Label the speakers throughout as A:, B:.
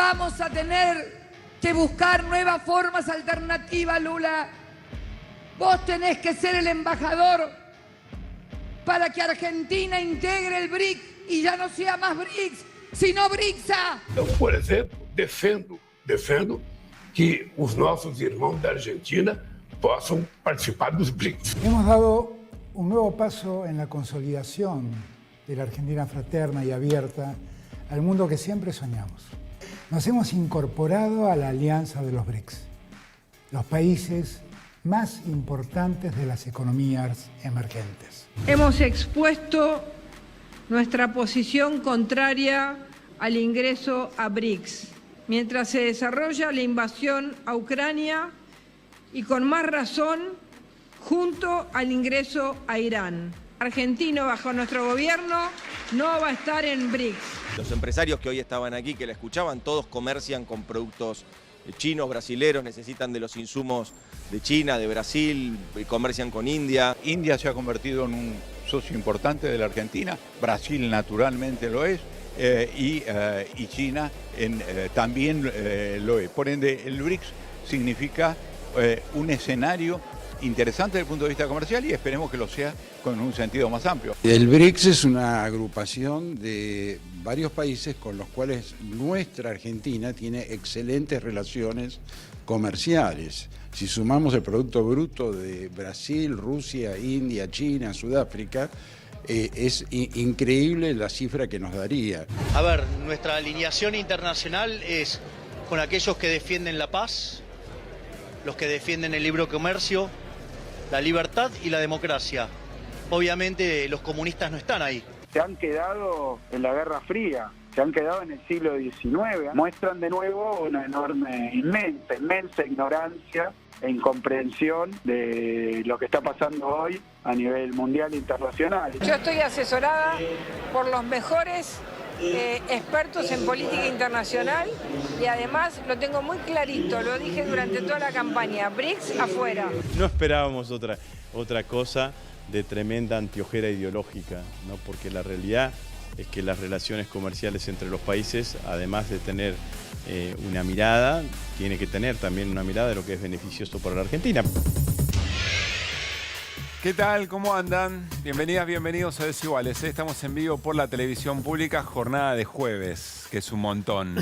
A: Vamos a tener que buscar nuevas formas alternativas, Lula. Vos tenés que ser el embajador para que Argentina integre el BRIC y ya no sea más BRICS, sino BRICSA.
B: Eu, por exemplo, defendo que os nossos irmãos da Argentina possam participar dos BRICS.
C: Hemos dado un nuevo paso en la consolidación de la Argentina fraterna y abierta al mundo que siempre soñamos. Nos hemos incorporado a la alianza de los BRICS, los países más importantes de las economías emergentes.
D: Hemos expuesto nuestra posición contraria al ingreso a BRICS, mientras se desarrolla la invasión a Ucrania y con más razón junto al ingreso a Irán. Argentino bajo nuestro gobierno no va a estar en BRICS.
E: Los empresarios que hoy estaban aquí, que la escuchaban, todos comercian con productos chinos, brasileros, necesitan de los insumos de China, de Brasil, comercian con India.
F: India se ha convertido en un socio importante de la Argentina, Brasil naturalmente lo es, y China también lo es. Por ende, el BRICS significa un escenario interesante desde el punto de vista comercial y esperemos que lo sea con un sentido más amplio.
G: El BRICS es una agrupación de varios países con los cuales nuestra Argentina tiene excelentes relaciones comerciales. Si sumamos el Producto Bruto de Brasil, Rusia, India, China, Sudáfrica, es increíble la cifra que nos daría.
H: A ver, nuestra alineación internacional es con aquellos que defienden la paz, los que defienden el libre comercio, la libertad y la democracia. Obviamente los comunistas no están ahí.
I: Se han quedado en la Guerra Fría, se han quedado en el siglo XIX. Muestran de nuevo una enorme, inmensa ignorancia e incomprensión de lo que está pasando hoy a nivel mundial e internacional.
D: Yo estoy asesorada por los mejores expertos en política internacional y además lo tengo muy clarito, lo dije durante toda la campaña, BRICS afuera.
J: No esperábamos otra cosa de tremenda antiojera ideológica, ¿no? Porque la realidad es que las relaciones comerciales entre los países, además de tener una mirada, tiene que tener también una mirada de lo que es beneficioso para la Argentina.
K: ¿Qué tal? ¿Cómo andan? Bienvenidas, bienvenidos a Desiguales. Estamos en vivo por la televisión pública, jornada de jueves, que es un montón.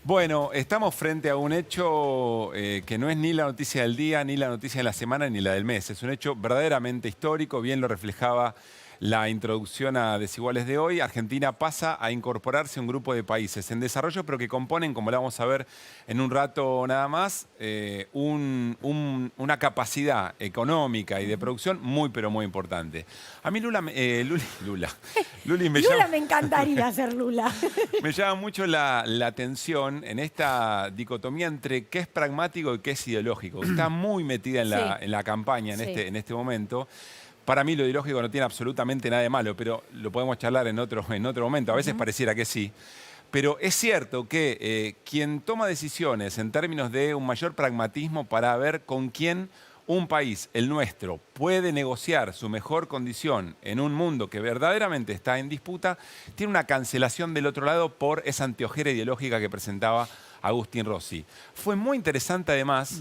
K: Bueno, estamos frente a un hecho que no es ni la noticia del día, ni la noticia de la semana, ni la del mes. Es un hecho verdaderamente histórico, bien lo reflejaba la introducción a Desiguales de hoy. Argentina pasa a incorporarse a un grupo de países en desarrollo, pero que componen, como la vamos a ver en un rato nada más, una capacidad económica y de producción muy, pero muy importante. A mí Lula me
L: encantaría ser Lula.
K: Me llama mucho la atención en esta dicotomía entre qué es pragmático y qué es ideológico. Está muy metida en la campaña en este momento. Para mí lo ideológico no tiene absolutamente nada de malo, pero lo podemos charlar en otro momento. A veces pareciera que sí. Pero es cierto que quien toma decisiones en términos de un mayor pragmatismo para ver con quién un país, el nuestro, puede negociar su mejor condición en un mundo que verdaderamente está en disputa, tiene una cancelación del otro lado por esa anteojera ideológica que presentaba Agustín Rossi. Fue muy interesante además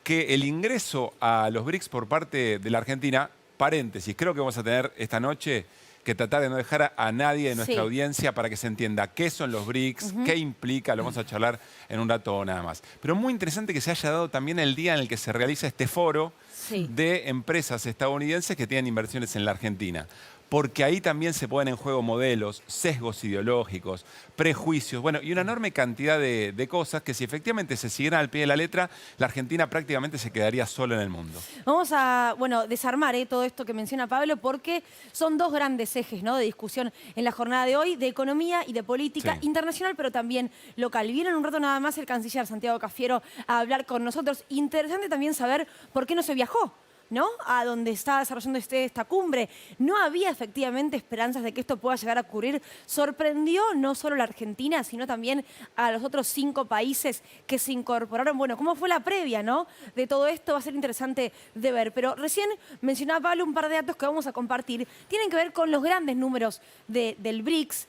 K: que el ingreso a los BRICS por parte de la Argentina, paréntesis, creo que vamos a tener esta noche que tratar de no dejar a nadie de nuestra audiencia para que se entienda qué son los BRICS, qué implica, lo vamos a charlar en un rato nada más. Pero muy interesante que se haya dado también el día en el que se realiza este foro de empresas estadounidenses que tienen inversiones en la Argentina. Porque ahí también se ponen en juego modelos, sesgos ideológicos, prejuicios, bueno, y una enorme cantidad de cosas que si efectivamente se siguieran al pie de la letra, la Argentina prácticamente se quedaría sola en el mundo.
L: Vamos a, desarmar todo esto que menciona Pablo porque son dos grandes ejes, ¿no?, de discusión en la jornada de hoy, de economía y de política internacional, pero también local. Viene en un rato nada más el canciller Santiago Cafiero a hablar con nosotros. Interesante también saber por qué no se viajó, ¿no?, a donde está desarrollando esta cumbre. No había efectivamente esperanzas de que esto pueda llegar a ocurrir. Sorprendió no solo a la Argentina, sino también a los otros 5 países que se incorporaron. Bueno, ¿cómo fue la previa, no?, de todo esto? Va a ser interesante de ver. Pero recién mencionaba Pablo un par de datos que vamos a compartir. Tienen que ver con los grandes números del BRICS.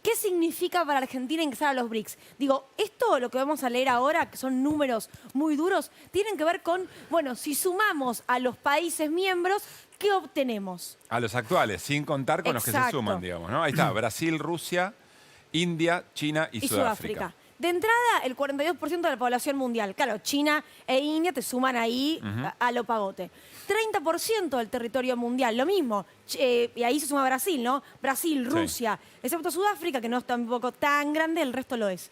L: ¿Qué significa para Argentina ingresar a los BRICS? Digo, esto, lo que vamos a leer ahora, que son números muy duros, tienen que ver con, bueno, si sumamos a los países miembros, ¿qué obtenemos?
K: A los actuales, sin contar con los que se suman, digamos, ¿no? Ahí está, Brasil, Rusia, India, China y Sudáfrica.
L: De entrada, el 42% de la población mundial. Claro, China e India te suman ahí a lo pagote. 30% del territorio mundial, lo mismo. Y ahí se suma Brasil, ¿no? Brasil, Rusia, excepto Sudáfrica, que no es tampoco tan grande, el resto lo es.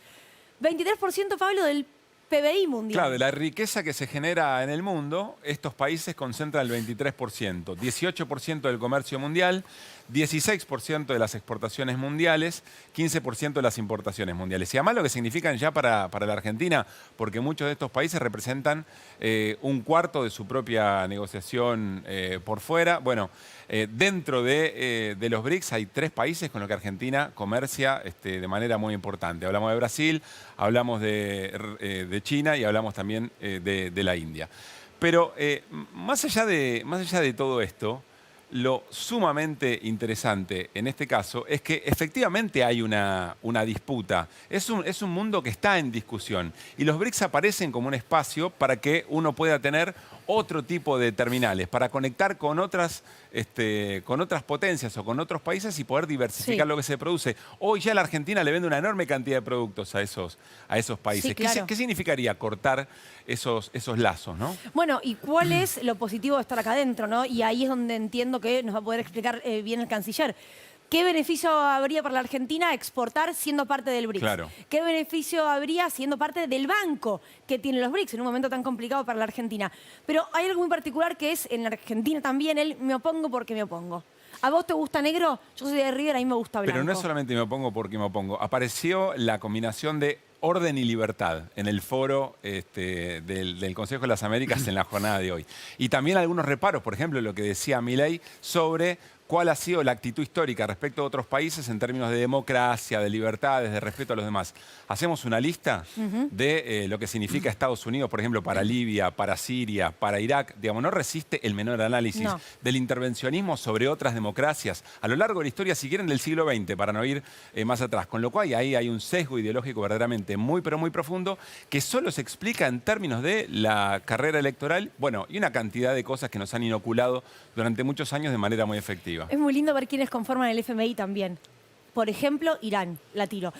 L: 23%, Pablo, del PBI mundial.
K: Claro, de la riqueza que se genera en el mundo, estos países concentran el 23%, 18% del comercio mundial, 16% de las exportaciones mundiales, 15% de las importaciones mundiales. Y además lo que significan ya para la Argentina, porque muchos de estos países representan un cuarto de su propia negociación por fuera. Bueno, dentro de los BRICS hay 3 países con los que Argentina comercia de manera muy importante. Hablamos de Brasil, hablamos de China y hablamos también de la India. Pero más allá de todo esto, lo sumamente interesante en este caso es que efectivamente hay una disputa. Es un mundo que está en discusión y los BRICS aparecen como un espacio para que uno pueda tener otro tipo de terminales, para conectar con otras potencias o con otros países y poder diversificar lo que se produce. Hoy ya la Argentina le vende una enorme cantidad de productos a esos países.
L: Sí, claro.
K: ¿Qué significaría cortar esos lazos, no?
L: Bueno, ¿y cuál es lo positivo de estar acá adentro, no? Y ahí es donde entiendo que nos va a poder explicar bien el canciller. ¿Qué beneficio habría para la Argentina exportar siendo parte del BRICS?
K: Claro.
L: ¿Qué beneficio habría siendo parte del banco que tienen los BRICS en un momento tan complicado para la Argentina? Pero hay algo muy particular que es en la Argentina también el me opongo porque me opongo. ¿A vos te gusta negro? Yo soy de River, a mí me gusta blanco.
K: Pero no es solamente me opongo porque me opongo. Apareció la combinación de orden y libertad en el foro del Consejo de las Américas en la jornada de hoy. Y también algunos reparos, por ejemplo, lo que decía Milei sobre cuál ha sido la actitud histórica respecto a otros países en términos de democracia, de libertades, de respeto a los demás. Hacemos una lista de lo que significa Estados Unidos, por ejemplo, para Libia, para Siria, para Irak. Digamos, no resiste el menor análisis del intervencionismo sobre otras democracias a lo largo de la historia, si quieren, del siglo XX, para no ir más atrás. Con lo cual ahí hay un sesgo ideológico verdaderamente muy, pero muy profundo que solo se explica en términos de la carrera electoral, bueno, y una cantidad de cosas que nos han inoculado durante muchos años de manera muy efectiva.
L: Es muy lindo ver quiénes conforman el FMI también. Por ejemplo, Irán, la tiro.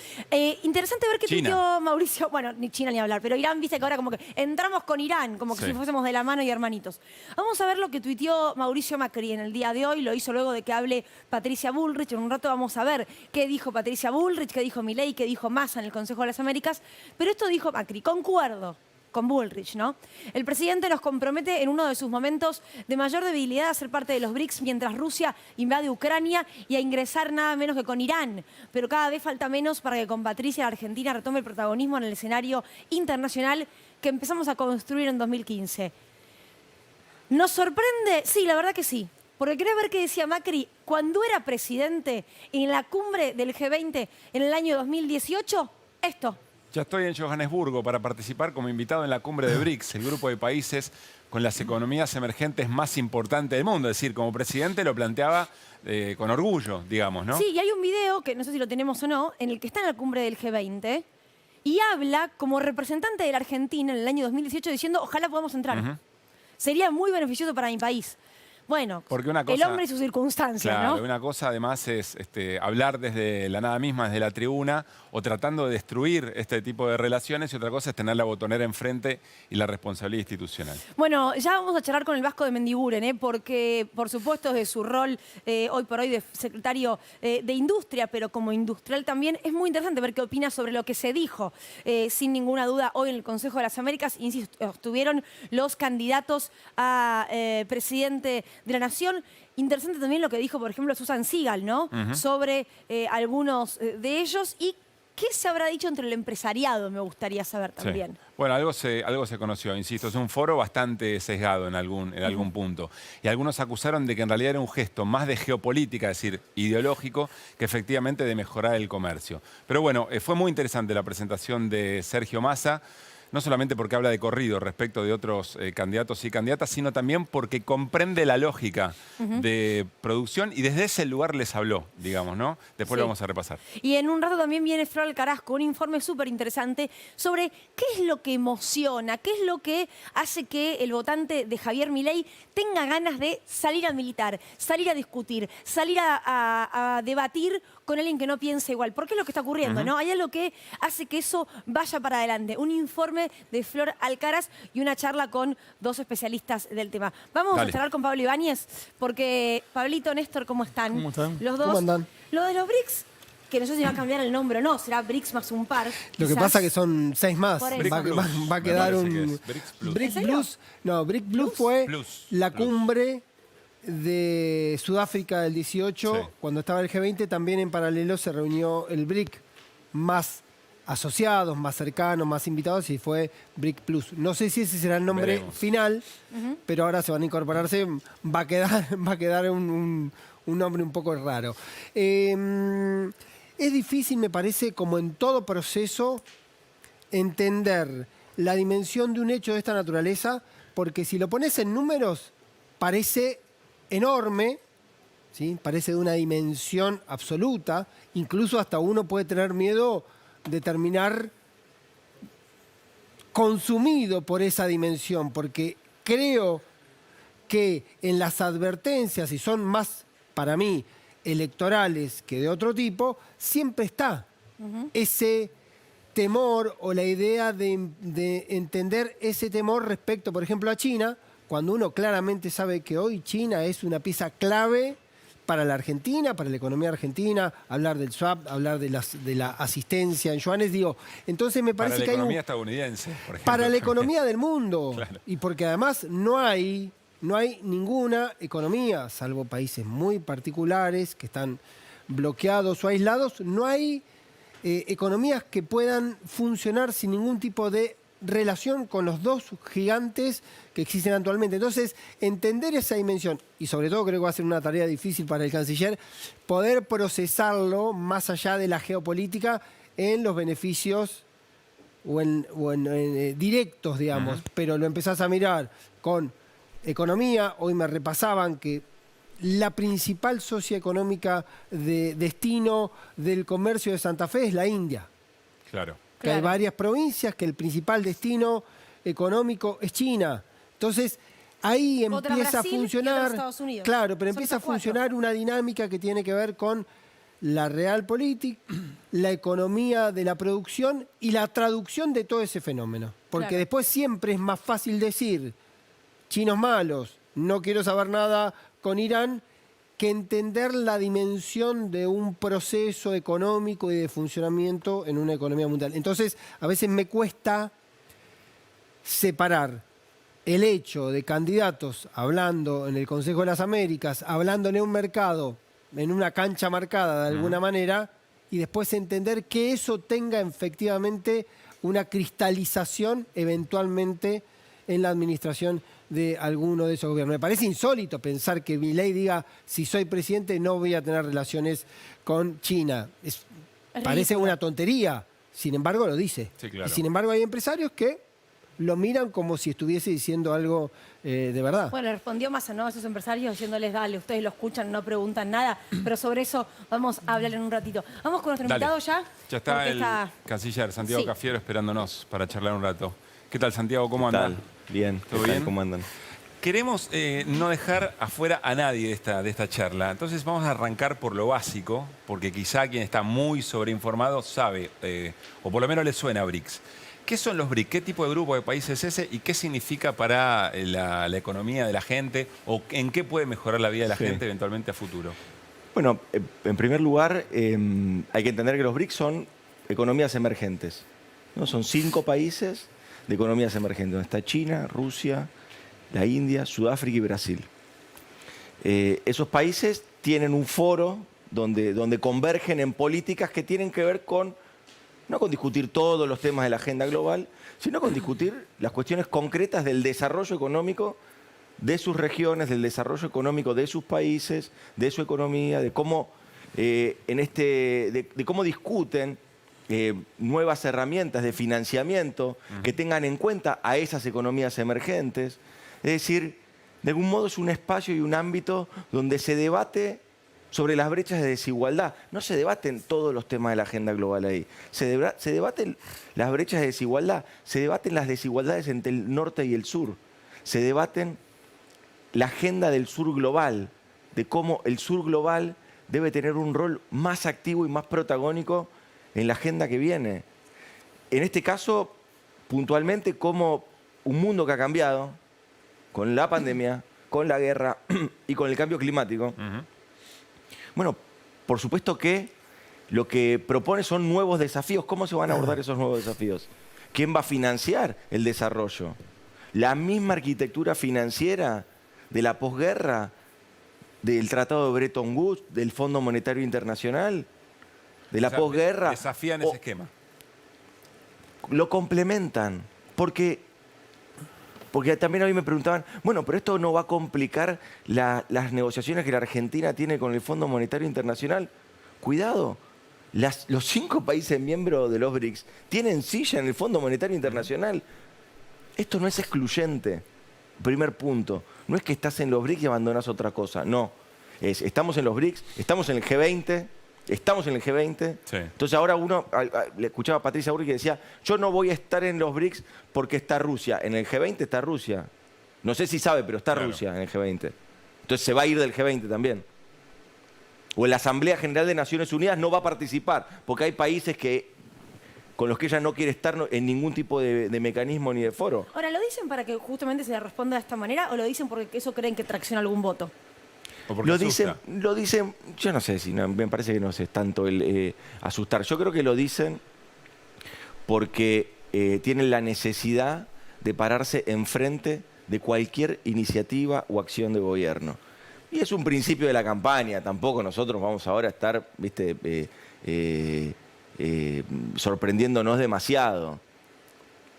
L: Interesante ver que tuiteó Mauricio, bueno, ni China ni hablar, pero Irán, viste que ahora como que entramos con Irán, como que si fuésemos de la mano y hermanitos. Vamos a ver lo que tuiteó Mauricio Macri en el día de hoy, lo hizo luego de que hable Patricia Bullrich. En un rato vamos a ver qué dijo Patricia Bullrich, qué dijo Milei, qué dijo Massa en el Consejo de las Américas, pero esto dijo Macri, concuerdo con Bullrich, ¿no? El presidente nos compromete en uno de sus momentos de mayor debilidad a ser parte de los BRICS mientras Rusia invade Ucrania y a ingresar nada menos que con Irán. Pero cada vez falta menos para que con Patricia la Argentina retome el protagonismo en el escenario internacional que empezamos a construir en 2015. ¿Nos sorprende? Sí, la verdad que sí. Porque querés ver qué decía Macri cuando era presidente en la cumbre del G20 en el año 2018. Esto.
K: Ya estoy en Johannesburgo para participar como invitado en la cumbre de BRICS, el grupo de países con las economías emergentes más importantes del mundo. Es decir, como presidente lo planteaba con orgullo, digamos, ¿no?
L: Sí, y hay un video, que no sé si lo tenemos o no, en el que está en la cumbre del G20 y habla como representante de la Argentina en el año 2018 diciendo, ojalá podamos entrar. Sería muy beneficioso para mi país. Bueno,
K: porque una cosa,
L: el hombre y sus circunstancias,
K: claro,
L: ¿no?
K: Una cosa además es hablar desde la nada misma, desde la tribuna, o tratando de destruir este tipo de relaciones, y otra cosa es tener la botonera enfrente y la responsabilidad institucional.
L: Bueno, ya vamos a charlar con el Vasco de Mendiguren, porque por supuesto de su rol hoy por hoy de secretario de Industria, pero como industrial también, es muy interesante ver qué opina sobre lo que se dijo, sin ninguna duda, hoy en el Consejo de las Américas. Insisto, estuvieron los candidatos a presidente de la Nación. Interesante también lo que dijo, por ejemplo, Susan Sigal, ¿no? Sobre algunos de ellos y qué se habrá dicho entre el empresariado, me gustaría saber también.
K: Sí. Bueno, algo se conoció, insisto, es un foro bastante sesgado en algún punto. Y algunos acusaron de que en realidad era un gesto más de geopolítica, es decir, ideológico, que efectivamente de mejorar el comercio. Pero bueno, fue muy interesante la presentación de Sergio Massa. no solamente porque habla de corrido respecto de otros candidatos y candidatas, sino también porque comprende la lógica de producción y desde ese lugar les habló, digamos, ¿no? Después lo vamos a repasar.
L: Y en un rato también viene Flor Alcaraz con un informe súper interesante sobre qué es lo que emociona, qué es lo que hace que el votante de Javier Milei tenga ganas de salir a militar, salir a discutir, salir a debatir con alguien que no piensa igual. Porque es lo que está ocurriendo, ¿no? Hay algo que hace que eso vaya para adelante. Un informe de Flor Alcaraz y una charla con dos especialistas del tema. Vamos a charlar con Pablo Ibáñez, porque Pablito, Néstor, ¿cómo están?
M: ¿Cómo están?
L: Los dos.
M: ¿Cómo andan?
L: Lo de los BRICS, que no sé si va a cambiar el nombre o no, será BRICS más un par.
M: Lo que pasa es que son 6 más.
L: Va
M: a quedar un...
K: BRICS Plus.
M: BRICS Plus fue la cumbre de Sudáfrica del 18, cuando estaba el G20, también en paralelo se reunió el BRIC, más asociados, más cercanos, más invitados, y fue BRIC Plus. No sé si ese será el nombre final, pero ahora se van a incorporarse, va a quedar un nombre un poco raro. Es difícil, me parece, como en todo proceso, entender la dimensión de un hecho de esta naturaleza, porque si lo pones en números, parece enorme, ¿sí? Parece de una dimensión absoluta, incluso hasta uno puede tener miedo de terminar consumido por esa dimensión, porque creo que en las advertencias, y son más, para mí, electorales que de otro tipo, siempre está ese temor o la idea de entender ese temor respecto, por ejemplo, a China, cuando uno claramente sabe que hoy China es una pieza clave para la Argentina, para la economía argentina, hablar del swap, hablar de la asistencia en yuanes, digo, entonces me parece que hay...
K: Para la economía estadounidense, por ejemplo.
M: Para la economía del mundo.
K: Claro.
M: Y porque además no hay ninguna economía, salvo países muy particulares que están bloqueados o aislados, no hay economías que puedan funcionar sin ningún tipo de relación con los dos gigantes que existen actualmente. Entonces, entender esa dimensión, y sobre todo creo que va a ser una tarea difícil para el canciller, poder procesarlo más allá de la geopolítica en los beneficios o en directos, digamos, pero lo empezás a mirar con economía. Hoy me repasaban que la principal socioeconómica de destino del comercio de Santa Fe es la India.
K: Claro.
M: Que hay varias provincias que el principal destino económico es China. Entonces, ahí empieza a funcionar... Claro, pero empieza a funcionar una dinámica que tiene que ver con la realpolitik, la economía de la producción y la traducción de todo ese fenómeno. Porque después siempre es más fácil decir, chinos malos, no quiero saber nada con Irán, que entender la dimensión de un proceso económico y de funcionamiento en una economía mundial. Entonces, a veces me cuesta separar el hecho de candidatos hablando en el Consejo de las Américas, hablándole a un mercado en una cancha marcada de alguna manera, y después entender que eso tenga efectivamente una cristalización eventualmente en la administración de alguno de esos gobiernos. Me parece insólito pensar que Milei diga, si soy presidente no voy a tener relaciones con China. Parece una tontería, sin embargo lo dice.
K: Sí, claro.
M: Y sin embargo hay empresarios que lo miran como si estuviese diciendo algo de verdad.
L: Bueno, respondió Massa, ¿no? A esos empresarios diciéndoles, dale, ustedes lo escuchan, no preguntan nada, pero sobre eso vamos a hablar en un ratito. Vamos con nuestro invitado ya.
K: Ya está el canciller Santiago Cafiero esperándonos para charlar un rato. ¿Qué tal, Santiago? ¿Cómo andan?
E: Bien,
K: ¿todo bien?
E: ¿Cómo andan?
K: Queremos no dejar afuera a nadie de esta charla. Entonces vamos a arrancar por lo básico, porque quizá quien está muy sobreinformado sabe, o por lo menos le suena a BRICS. ¿Qué son los BRICS? ¿Qué tipo de grupo de países es ese? ¿Y qué significa para la economía de la gente? ¿O en qué puede mejorar la vida de la gente eventualmente a futuro?
E: Bueno, en primer lugar, hay que entender que los BRICS son economías emergentes, ¿no? Son 5 países de economías emergentes, donde está China, Rusia, la India, Sudáfrica y Brasil. Esos países tienen un foro donde convergen en políticas que tienen que ver con, no con discutir todos los temas de la agenda global, sino con discutir las cuestiones concretas del desarrollo económico de sus regiones, del desarrollo económico de sus países, de su economía, de cómo, de cómo discuten nuevas herramientas de financiamiento que tengan en cuenta a esas economías emergentes. Es decir, de algún modo es un espacio y un ámbito donde se debate sobre las brechas de desigualdad. No se debaten todos los temas de la agenda global ahí. Se debaten las brechas de desigualdad, se debaten las desigualdades entre el norte y el sur, se debaten la agenda del sur global, de cómo el sur global debe tener un rol más activo y más protagónico en la agenda que viene. En este caso, puntualmente, como un mundo que ha cambiado con la pandemia, con la guerra y con el cambio climático. Bueno, por supuesto que lo que propone son nuevos desafíos. ¿Cómo se van a abordar esos nuevos desafíos? ¿Quién va a financiar el desarrollo? La misma arquitectura financiera de la posguerra, del Tratado de Bretton Woods, del Fondo Monetario Internacional, de la posguerra.
K: Desafían ese esquema.
E: Lo complementan, porque también a mí me preguntaban, bueno, pero esto no va a complicar las negociaciones que la Argentina tiene con el Fondo Monetario Internacional. Cuidado, los 5 países miembros de los BRICS tienen silla en el Fondo Monetario Internacional. Esto no es excluyente. Primer punto, no es que estás en los BRICS y abandonás otra cosa, no. Estamos en los BRICS, estamos en el G20, Sí. Entonces ahora le escuchaba a Patricia Burri que decía, yo no voy a estar en los BRICS porque está Rusia. En el G20 está Rusia. No sé si sabe, pero está Rusia en el G20. Entonces se va a ir del G20 también. O en la Asamblea General de Naciones Unidas no va a participar, porque hay países con los que ella no quiere estar en ningún tipo de mecanismo ni de foro.
L: Ahora, ¿lo dicen para que justamente se le responda de esta manera o lo dicen porque eso creen que tracciona algún voto?
E: Lo dicen, yo no sé si, me parece que no es tanto el asustar. Yo creo que lo dicen porque tienen la necesidad de pararse enfrente de cualquier iniciativa o acción de gobierno. Y es un principio de la campaña, tampoco nosotros vamos ahora a estar, sorprendiéndonos demasiado.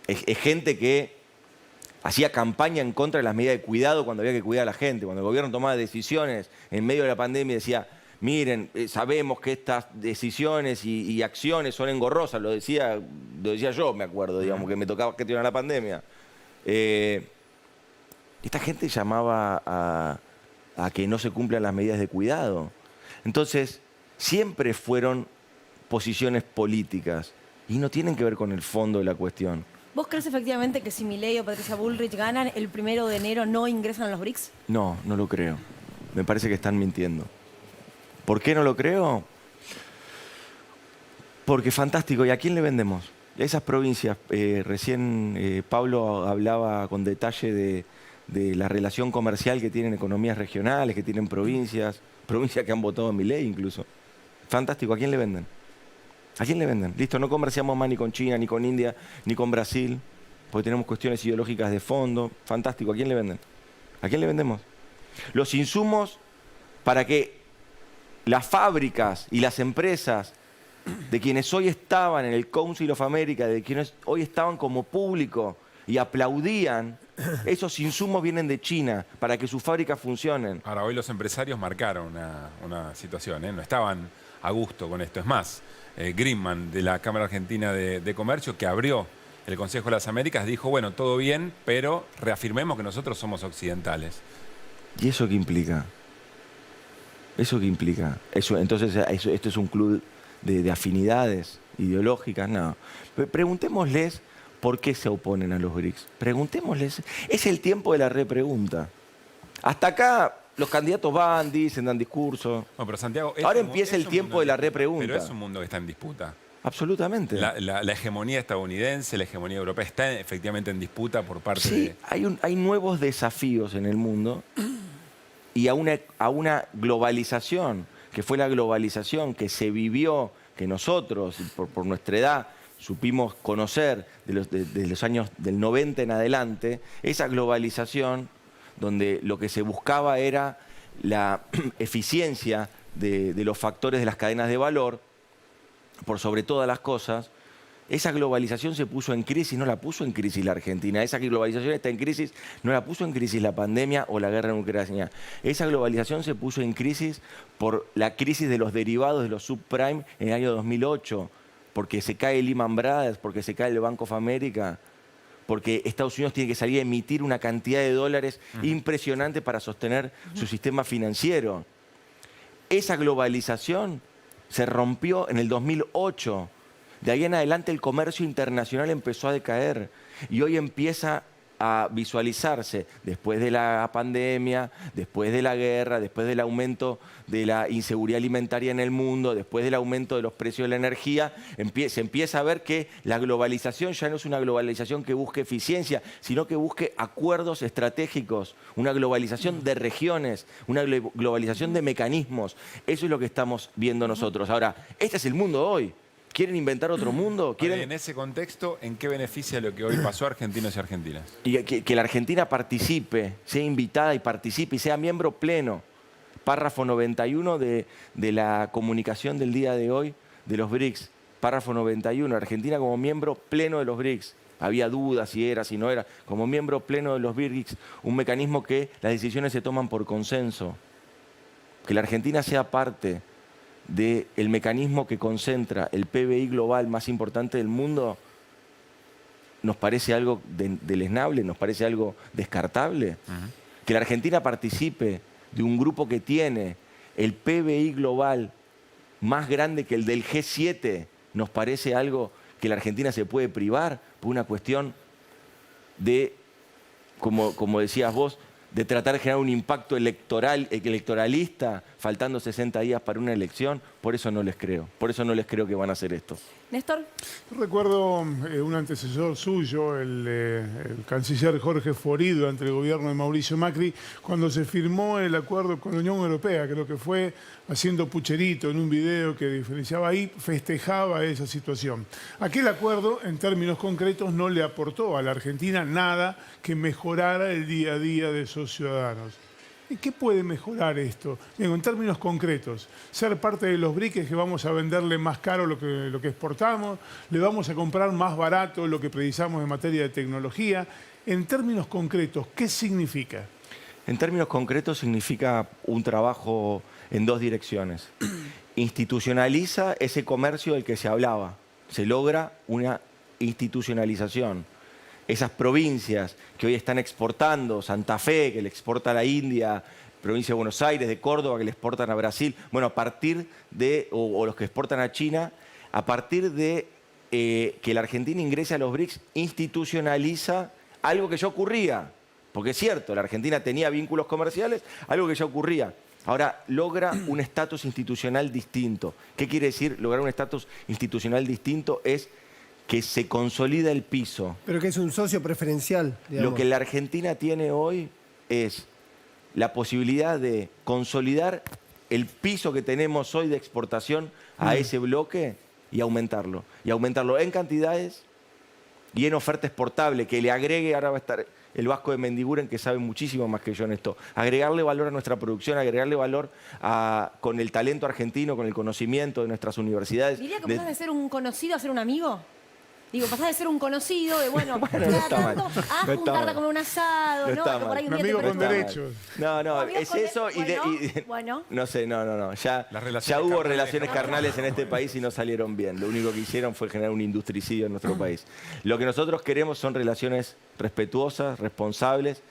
E: Es gente que hacía campaña en contra de las medidas de cuidado cuando había que cuidar a la gente. Cuando el gobierno tomaba decisiones en medio de la pandemia y decía, miren, sabemos que estas decisiones y acciones son engorrosas. Lo decía yo, me acuerdo, digamos, que me tocaba gestionar la pandemia. Esta gente llamaba a que no se cumplan las medidas de cuidado. Entonces, siempre fueron posiciones políticas y no tienen que ver con el fondo de la cuestión.
L: ¿Vos crees efectivamente que si Milei o Patricia Bullrich ganan, el 1 de enero no ingresan a los BRICS?
E: No, no lo creo. Me parece que están mintiendo. ¿Por qué no lo creo? Porque fantástico. ¿Y a quién le vendemos? Esas provincias, recién Pablo hablaba con detalle de la relación comercial que tienen economías regionales, que tienen provincias que han votado a Milei incluso. Fantástico. ¿A quién le venden? ¿A quién le venden? Listo, no comerciamos más ni con China, ni con India, ni con Brasil, porque tenemos cuestiones ideológicas de fondo. Fantástico, ¿a quién le venden? ¿A quién le vendemos? Los insumos para que las fábricas y las empresas de quienes hoy estaban en el Council of America, de quienes hoy estaban como público y aplaudían, esos insumos vienen de China para que sus fábricas funcionen.
K: Ahora, hoy los empresarios marcaron una situación, no estaban a gusto con esto. Es más, Greenman, de la Cámara Argentina de Comercio, que abrió el Consejo de las Américas, dijo, bueno, todo bien, pero reafirmemos que nosotros somos occidentales.
E: ¿Y eso qué implica? ¿Eso qué implica? Entonces, ¿esto es un club de afinidades ideológicas? No. Preguntémosles por qué se oponen a los BRICS. Preguntémosles. Es el tiempo de la repregunta. Hasta acá los candidatos van, dicen, dan discursos.
K: No, pero Santiago,
E: ahora empieza el tiempo de la repregunta.
K: Pero es un mundo que está en disputa.
E: Absolutamente.
K: La hegemonía estadounidense, la hegemonía europea está efectivamente en disputa por parte de...
E: Hay nuevos desafíos en el mundo y a una globalización, que fue la globalización que se vivió, que nosotros, por nuestra edad, supimos conocer de los años del 90 en adelante, esa globalización donde lo que se buscaba era la eficiencia de los factores de las cadenas de valor, por sobre todas las cosas. Esa globalización se puso en crisis, no la puso en crisis la Argentina. Esa globalización está en crisis, no la puso en crisis la pandemia o la guerra en Ucrania. Esa globalización se puso en crisis por la crisis de los derivados de los subprime en el año 2008. porque se cae Lehman Brothers, porque se cae el Bank of America, porque Estados Unidos tiene que salir a emitir una cantidad de dólares impresionante para sostener su sistema financiero. Esa globalización se rompió en el 2008. De ahí en adelante el comercio internacional empezó a decaer y hoy empieza a visualizarse, después de la pandemia, después de la guerra, después del aumento de la inseguridad alimentaria en el mundo, después del aumento de los precios de la energía, se empieza a ver que la globalización ya no es una globalización que busque eficiencia, sino que busque acuerdos estratégicos, una globalización de regiones, una globalización de mecanismos. Eso es lo que estamos viendo nosotros. Ahora, este es el mundo hoy. ¿Quieren inventar otro mundo? ¿Quieren...
K: En ese contexto, ¿en qué beneficia lo que hoy pasó a argentinos y argentinas?
E: Y que la Argentina participe, sea invitada y participe y sea miembro pleno. Párrafo 91 de la comunicación del día de hoy de los BRICS. Párrafo 91, Argentina como miembro pleno de los BRICS. Había dudas si era, si no era. Como miembro pleno de los BRICS, un mecanismo que las decisiones se toman por consenso. Que la Argentina sea parte del mecanismo que concentra el PBI global más importante del mundo, nos parece algo deleznable, nos parece algo descartable. Que la Argentina participe de un grupo que tiene el PBI global más grande que el del G7, nos parece algo que la Argentina se puede privar por una cuestión de, como decías vos, de tratar de generar un impacto electoralista, faltando 60 días para una elección. Por eso no les creo. Por eso no les creo que van a hacer esto.
L: Néstor.
N: Recuerdo un antecesor suyo, el canciller Jorge Fori, durante el gobierno de Mauricio Macri, cuando se firmó el acuerdo con la Unión Europea, creo que fue haciendo pucherito en un video que diferenciaba ahí, festejaba esa situación. Aquel acuerdo, en términos concretos, no le aportó a la Argentina nada que mejorara el día a día de sus ciudadanos. ¿Y qué puede mejorar esto? Digo, en términos concretos, ser parte de los BRICS, que vamos a venderle más caro lo que exportamos, le vamos a comprar más barato lo que precisamos en materia de tecnología. En términos concretos, ¿qué significa?
E: En términos concretos significa un trabajo en dos direcciones. Institucionaliza ese comercio del que se hablaba. Se logra una institucionalización. Esas provincias que hoy están exportando, Santa Fe, que le exporta a la India, provincia de Buenos Aires, de Córdoba, que le exportan a Brasil, bueno, a partir de, o los que exportan a China, a partir de que la Argentina ingrese a los BRICS, institucionaliza algo que ya ocurría. Porque es cierto, la Argentina tenía vínculos comerciales, algo que ya ocurría. Ahora, logra un estatus institucional distinto. ¿Qué quiere decir lograr un estatus institucional distinto? Es que se consolida el piso.
M: Pero que es un socio preferencial, digamos.
E: Lo que la Argentina tiene hoy es la posibilidad de consolidar el piso que tenemos hoy de exportación a ese bloque y aumentarlo. Y aumentarlo en cantidades y en oferta exportable, que le agregue, ahora va a estar el Vasco de Mendiguren, que sabe muchísimo más que yo en esto, agregarle valor a nuestra producción, agregarle valor con el talento argentino, con el conocimiento de nuestras universidades.
L: ¿Diría que pasás de ser un conocido a ser un amigo? Digo, pasás de ser un conocido, de bueno,
E: no está mal.
L: A juntarte a comer un asado, ¿no? Que por ahí un
N: amigo con derechos.
E: No, es eso
L: bueno.
E: No sé, no. Ya hubo relaciones carnales en este país y no salieron bien. Lo único que hicieron fue generar un industricidio en nuestro país. Lo que nosotros queremos son relaciones respetuosas, responsables,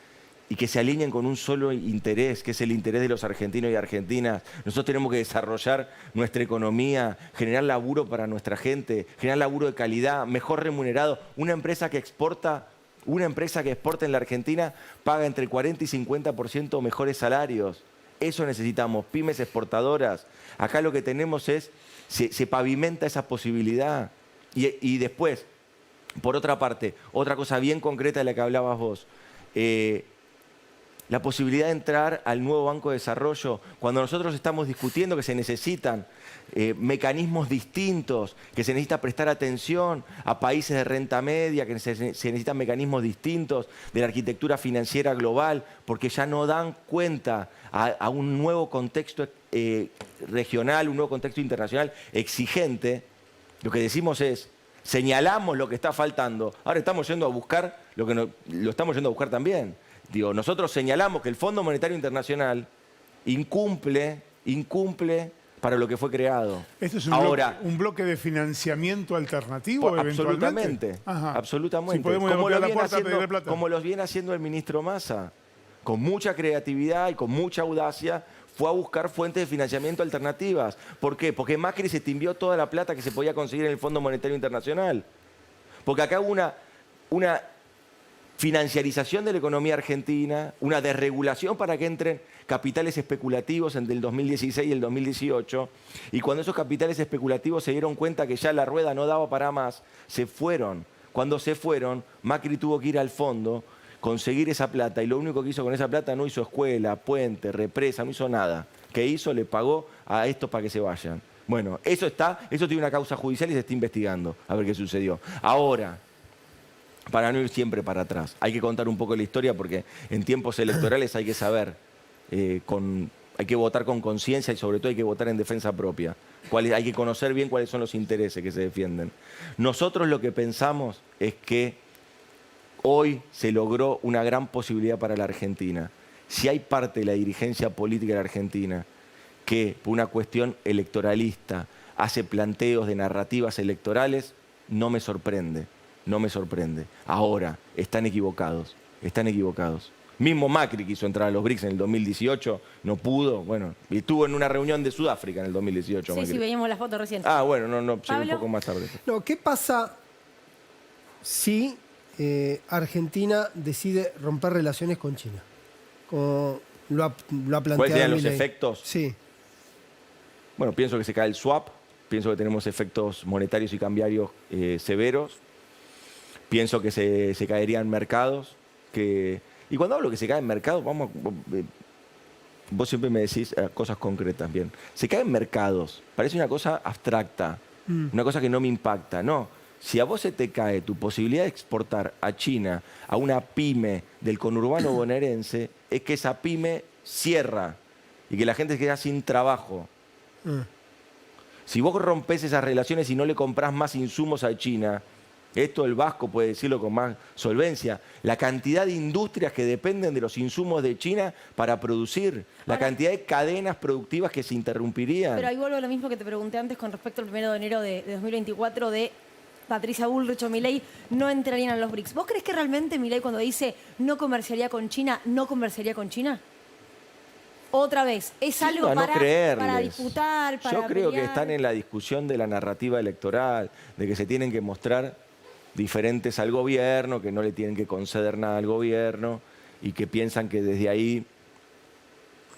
E: y que se alineen con un solo interés, que es el interés de los argentinos y argentinas. Nosotros tenemos que desarrollar nuestra economía, generar laburo para nuestra gente, generar laburo de calidad, mejor remunerado. Una empresa que exporta en la Argentina paga entre el 40 y 50% mejores salarios. Eso necesitamos, pymes exportadoras. Acá lo que tenemos es, se pavimenta esa posibilidad. Y después, por otra parte, otra cosa bien concreta de la que hablabas vos, la posibilidad de entrar al nuevo Banco de Desarrollo, cuando nosotros estamos discutiendo que se necesitan mecanismos distintos, que se necesita prestar atención a países de renta media, que se necesitan mecanismos distintos de la arquitectura financiera global, porque ya no dan cuenta a un nuevo contexto regional, un nuevo contexto internacional exigente. Lo que decimos es, señalamos lo que está faltando, ahora estamos yendo a buscar lo que lo estamos yendo a buscar también. Digo, nosotros señalamos que el Fondo Monetario Internacional incumple para lo que fue creado.
N: ¿Esto es un bloque de financiamiento alternativo eventualmente?
E: Absolutamente.
N: Si podemos ir a la puerta a pedirle plata.
E: Como los viene haciendo el ministro Massa, con mucha creatividad y con mucha audacia, fue a buscar fuentes de financiamiento alternativas. ¿Por qué? Porque Macri se timbió toda la plata que se podía conseguir en el Fondo Monetario Internacional. Porque acá hubo una financiarización de la economía argentina, una desregulación para que entren capitales especulativos entre el 2016 y el 2018, y cuando esos capitales especulativos se dieron cuenta que ya la rueda no daba para más, se fueron. Cuando se fueron, Macri tuvo que ir al fondo, conseguir esa plata, y lo único que hizo con esa plata no hizo escuela, puente, represa, no hizo nada. ¿Qué hizo? Le pagó a estos para que se vayan. Bueno, eso tiene una causa judicial y se está investigando a ver qué sucedió. Ahora, para no ir siempre para atrás, hay que contar un poco la historia porque en tiempos electorales hay que saber, hay que votar con conciencia y sobre todo hay que votar en defensa propia. Hay que conocer bien cuáles son los intereses que se defienden. Nosotros lo que pensamos es que hoy se logró una gran posibilidad para la Argentina. Si hay parte de la dirigencia política de la Argentina que, por una cuestión electoralista, hace planteos de narrativas electorales, no me sorprende. No me sorprende. Ahora, están equivocados. Están equivocados. Mismo Macri quiso entrar a los BRICS en el 2018, no pudo. Bueno, y estuvo en una reunión de Sudáfrica en el 2018.
L: Sí,
E: Macri.
L: sí, veíamos las fotos recién.
E: Bueno, no, llegué un poco más tarde.
M: No, ¿qué pasa si Argentina decide romper relaciones con China? Como lo ha planteado.
E: ¿Cuáles serían los
M: Milei.
E: efectos?
M: Sí.
E: Bueno, pienso que se cae el swap, pienso que tenemos efectos monetarios y cambiarios severos. Pienso que se caerían mercados. Y cuando hablo que se caen mercados, vos siempre me decís cosas concretas, bien. Se caen mercados, parece una cosa abstracta, una cosa que no me impacta. No, si a vos se te cae tu posibilidad de exportar a China, a una pyme del conurbano bonaerense, es que esa pyme cierra y que la gente se queda sin trabajo. Si vos rompés esas relaciones y no le comprás más insumos a China, esto el Vasco puede decirlo con más solvencia, la cantidad de industrias que dependen de los insumos de China para producir, la cantidad de cadenas productivas que se interrumpirían.
L: Pero ahí vuelvo a lo mismo que te pregunté antes con respecto al 1 de enero de 2024 de Patricia Bullrich o Milei no entrarían a los BRICS. ¿Vos crees que realmente Milei cuando dice no comerciaría con China, no comerciaría con China? Otra vez, ¿es algo para disputar, para
E: Yo creo
L: pelear?
E: que están en la discusión de la narrativa electoral, de que se tienen que mostrar diferentes al gobierno, que no le tienen que conceder nada al gobierno y que piensan que desde ahí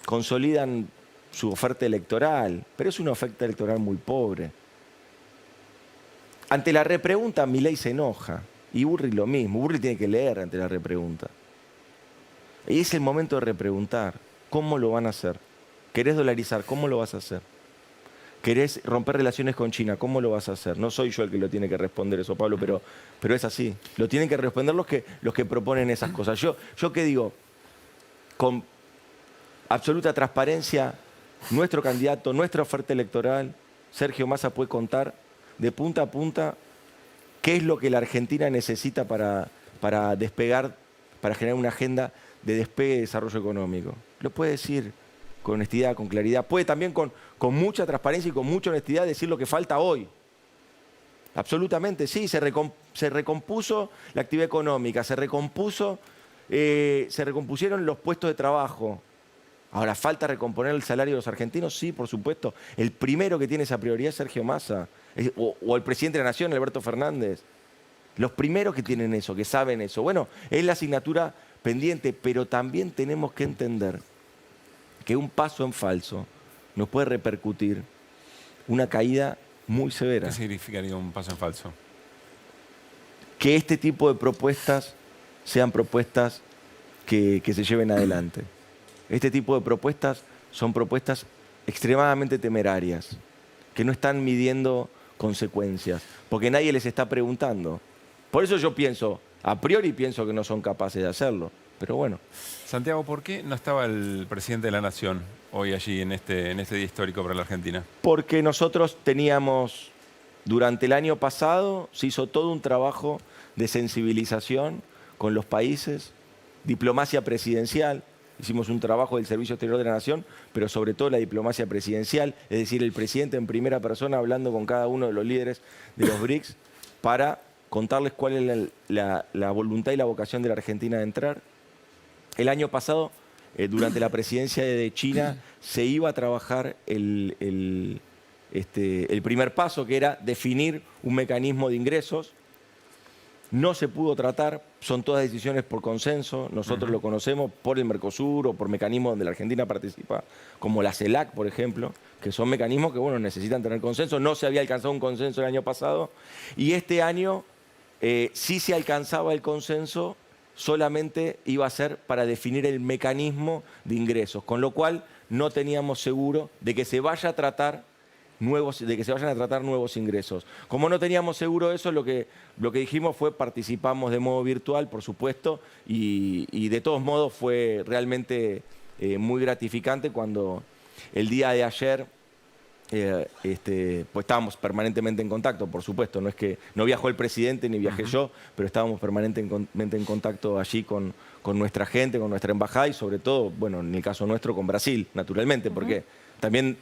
E: consolidan su oferta electoral, pero es una oferta electoral muy pobre. Ante la repregunta, Milei se enoja y Bullrich lo mismo. Bullrich tiene que leer ante la repregunta. Y es el momento de repreguntar. ¿Cómo lo van a hacer? ¿Querés dolarizar? ¿Cómo lo vas a hacer? ¿Querés romper relaciones con China? ¿Cómo lo vas a hacer? No soy yo el que lo tiene que responder eso, Pablo, pero es así. Lo tienen que responder los que proponen esas cosas. Yo qué digo, con absoluta transparencia, nuestro candidato, nuestra oferta electoral, Sergio Massa puede contar de punta a punta qué es lo que la Argentina necesita para despegar, para generar una agenda de despegue y desarrollo económico. Lo puede decir con honestidad, con claridad. Puede también con mucha transparencia y con mucha honestidad decir lo que falta hoy. Absolutamente, sí, se recompuso la actividad económica, se recompusieron los puestos de trabajo. Ahora, ¿falta recomponer el salario de los argentinos? Sí, por supuesto. El primero que tiene esa prioridad es Sergio Massa, o el presidente de la Nación, Alberto Fernández. Los primeros que tienen eso, que saben eso. Bueno, es la asignatura pendiente, pero también tenemos que entender que un paso en falso nos puede repercutir una caída muy severa.
K: ¿Qué significaría un paso en falso?
E: Que este tipo de propuestas sean propuestas que se lleven adelante. Este tipo de propuestas son propuestas extremadamente temerarias, que no están midiendo consecuencias, porque nadie les está preguntando. Por eso yo pienso, a priori pienso que no son capaces de hacerlo, pero bueno.
K: Santiago, ¿por qué no estaba el presidente de la Nación hoy allí en este día histórico para la Argentina?
E: Porque nosotros teníamos, durante el año pasado, se hizo todo un trabajo de sensibilización con los países, diplomacia presidencial. hicimos un trabajo del Servicio Exterior de la Nación, pero sobre todo la diplomacia presidencial, es decir, el presidente en primera persona hablando con cada uno de los líderes de los BRICS para contarles cuál es la voluntad y la vocación de la Argentina de entrar. El año pasado, durante la presidencia de China, se iba a trabajar el primer paso, que era definir un mecanismo de ingresos. No se pudo tratar, son todas decisiones por consenso, nosotros lo conocemos por el Mercosur o por mecanismos donde la Argentina participa, como la CELAC, por ejemplo, que son mecanismos que bueno, necesitan tener consenso. No se había alcanzado un consenso el año pasado y este año sí se alcanzaba el consenso, solamente iba a ser para definir el mecanismo de ingresos, con lo cual no teníamos seguro de que se vaya a tratar vayan a tratar nuevos ingresos. Como no teníamos seguro eso, lo que dijimos fue participamos de modo virtual, por supuesto, y de todos modos fue realmente muy gratificante cuando el día de ayer pues estábamos permanentemente en contacto, por supuesto, no es que no viajó el presidente ni viajé yo, pero estábamos permanentemente en contacto allí con nuestra gente, con nuestra embajada y sobre todo, bueno, en el caso nuestro con Brasil, naturalmente, porque también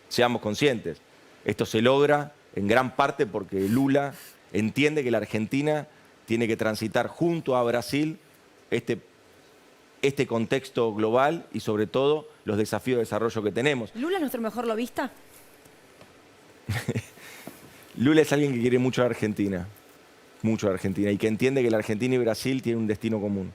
E: seamos conscientes, esto se logra en gran parte porque Lula entiende que la Argentina tiene que transitar junto a Brasil este contexto global y sobre todo los desafíos de desarrollo que tenemos.
L: ¿Lula es nuestro mejor lobista?
E: Lula es alguien que quiere mucho a Argentina, y que entiende que la Argentina y Brasil tienen un destino común.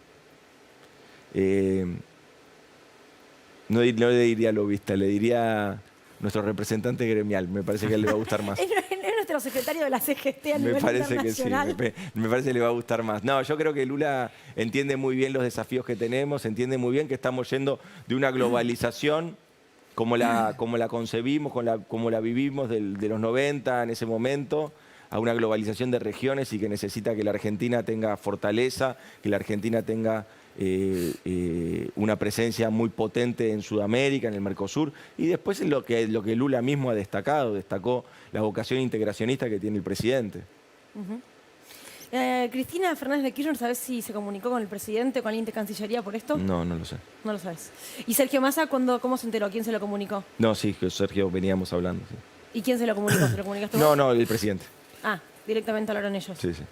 E: No le diría lobista, le diría nuestro representante gremial. Me parece que a él le va a gustar más.
L: Es nuestro secretario de la CGT a nivel
E: Me parece
L: internacional.
E: que sí, me parece que le va a gustar más. No, yo creo que Lula entiende muy bien los desafíos que tenemos, entiende muy bien que estamos yendo de una globalización como la concebimos, como la vivimos de los 90 en ese momento, a una globalización de regiones y que necesita que la Argentina tenga fortaleza, que la Argentina tenga una presencia muy potente en Sudamérica, en el Mercosur, y después es lo que Lula mismo ha destacó la vocación integracionista que tiene el presidente.
L: Cristina Fernández de Kirchner, ¿sabes si se comunicó con el presidente, con la Intercancillería por esto?
E: No, no lo sé.
L: No lo sabes. ¿Y Sergio Massa cómo se enteró? ¿Quién se lo comunicó?
E: No, sí, que Sergio veníamos hablando. Sí.
L: ¿Y quién se lo comunicó? ¿Se lo comunicaste
E: No,
L: vos?
E: no, el presidente.
L: Ah, directamente hablaron ellos.
E: Sí, sí.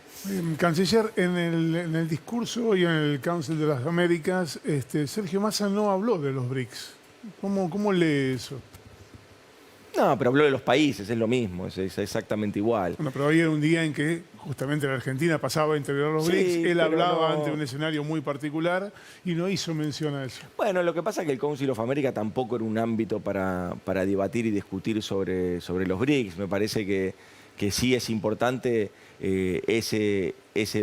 N: Canciller, en el discurso y en el Council de las Américas, Sergio Massa no habló de los BRICS. ¿Cómo lee eso?
E: No, pero habló de los países, es lo mismo, es exactamente igual.
N: Bueno, pero hoy era un día en que justamente la Argentina pasaba a integrar los BRICS, él hablaba ante un escenario muy particular y no hizo mención a eso.
E: Bueno, lo que pasa es que el Council of America tampoco era un ámbito para debatir y discutir sobre los BRICS. Me parece que sí es importante ese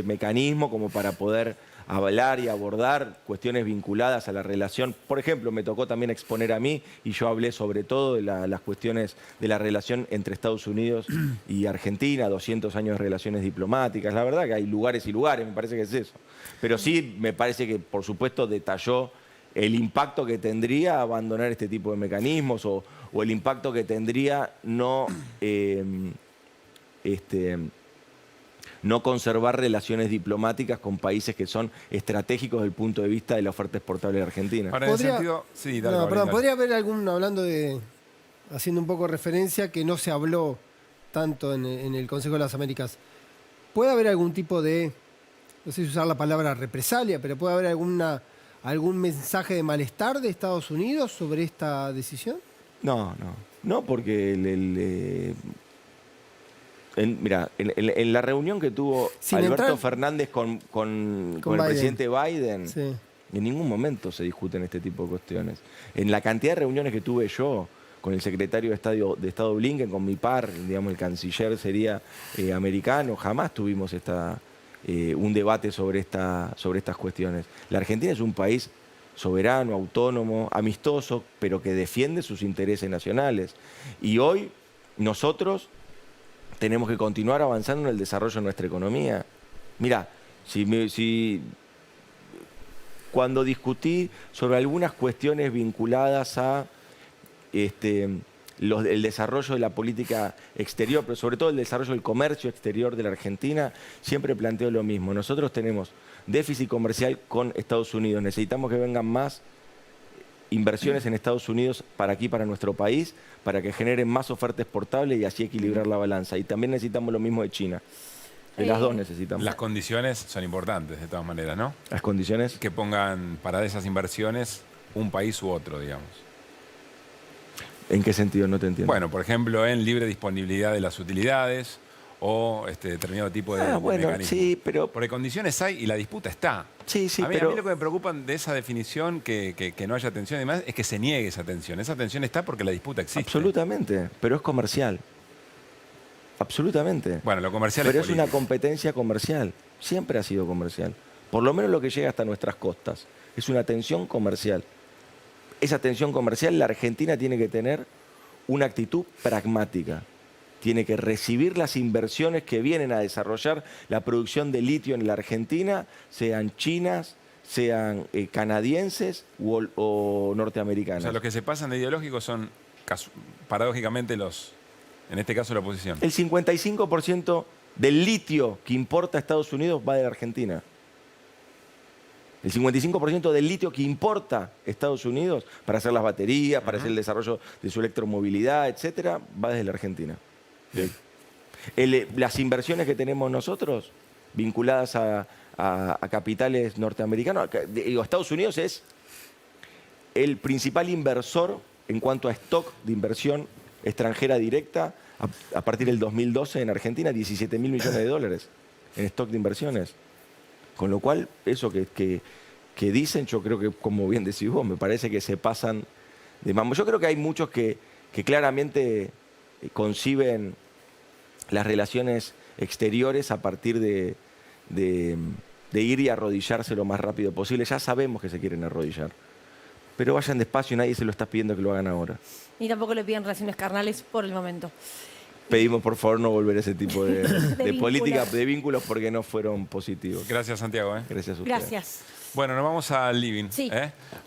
E: mecanismo como para poder hablar y abordar cuestiones vinculadas a la relación. Por ejemplo, me tocó también exponer a mí y yo hablé sobre todo de las cuestiones de la relación entre Estados Unidos y Argentina, 200 años de relaciones diplomáticas. La verdad que hay lugares y lugares, me parece que es eso. Pero sí me parece que, por supuesto, detalló el impacto que tendría abandonar este tipo de mecanismos o el impacto que tendría no conservar relaciones diplomáticas con países que son estratégicos desde el punto de vista de la oferta exportable de Argentina.
K: Ahora, en ese sentido, sí, dale,
M: no,
K: Gabriel,
M: perdón,
K: dale.
M: podría haber haciendo un poco referencia, que no se habló tanto en el Consejo de las Américas. ¿Puede haber algún tipo de, no sé si usar la palabra represalia, pero puede haber algún mensaje de malestar de Estados Unidos sobre esta decisión?
E: No, porque mira, en la reunión que tuvo Alberto Fernández con el presidente Biden,
M: sí,
E: en ningún momento se discuten este tipo de cuestiones. En la cantidad de reuniones que tuve yo con el secretario de Estado Blinken, con mi par, digamos, el canciller sería americano, jamás tuvimos un debate sobre estas cuestiones. La Argentina es un país soberano, autónomo, amistoso, pero que defiende sus intereses nacionales. Y hoy nosotros tenemos que continuar avanzando en el desarrollo de nuestra economía. Mirá, cuando discutí sobre algunas cuestiones vinculadas a el desarrollo de la política exterior, pero sobre todo el desarrollo del comercio exterior de la Argentina, siempre planteo lo mismo. Nosotros tenemos déficit comercial con Estados Unidos, necesitamos que vengan más inversiones en Estados Unidos para aquí, para nuestro país, para que generen más oferta exportable y así equilibrar la balanza. Y también necesitamos lo mismo de China. Las dos necesitamos.
K: Las condiciones son importantes, de todas maneras, ¿no?
E: Las condiciones.
K: Que pongan para esas inversiones un país u otro, digamos.
E: ¿En qué sentido? No te entiendo.
K: Bueno, por ejemplo, en libre disponibilidad de las utilidades o determinado tipo de mecanismo.
E: Sí, pero...
K: Porque condiciones hay y la disputa está.
E: Sí,
K: a mí
E: pero...
K: lo que me preocupa de esa definición, que no haya atención y demás, es que se niegue esa atención. Esa atención está porque la disputa existe.
E: Absolutamente, pero es comercial. Absolutamente.
K: Bueno, lo comercial
E: pero
K: es
E: una competencia comercial. Siempre ha sido comercial. Por lo menos lo que llega hasta nuestras costas. Es una tensión comercial. Esa tensión comercial la Argentina tiene que tener una actitud pragmática. Tiene que recibir las inversiones que vienen a desarrollar la producción de litio en la Argentina, sean chinas, sean canadienses o norteamericanas.
K: O sea, los que se pasan de ideológicos son, paradójicamente, en este caso, la oposición.
E: El 55% del litio que importa Estados Unidos va de la Argentina. El 55% del litio que importa Estados Unidos para hacer las baterías, para hacer el desarrollo de su electromovilidad, etcétera, va desde la Argentina. Las inversiones que tenemos nosotros, vinculadas a capitales norteamericanos, Estados Unidos es el principal inversor en cuanto a stock de inversión extranjera directa a partir del 2012 en Argentina, 17.000 millones de dólares en stock de inversiones. Con lo cual, eso que dicen, yo creo que, como bien decís vos, me parece que se pasan de mambo. Yo creo que hay muchos que claramente conciben las relaciones exteriores a partir de ir y arrodillarse lo más rápido posible. Ya sabemos que se quieren arrodillar. Pero vayan despacio y nadie se lo está pidiendo que lo hagan ahora.
L: Ni tampoco le piden relaciones carnales por el momento.
E: Pedimos, por favor, no volver a ese tipo de políticas, de vínculos, porque no fueron positivos.
K: Gracias, Santiago.
E: Gracias a ustedes.
L: Gracias.
K: Bueno, nos vamos al living.
L: Sí.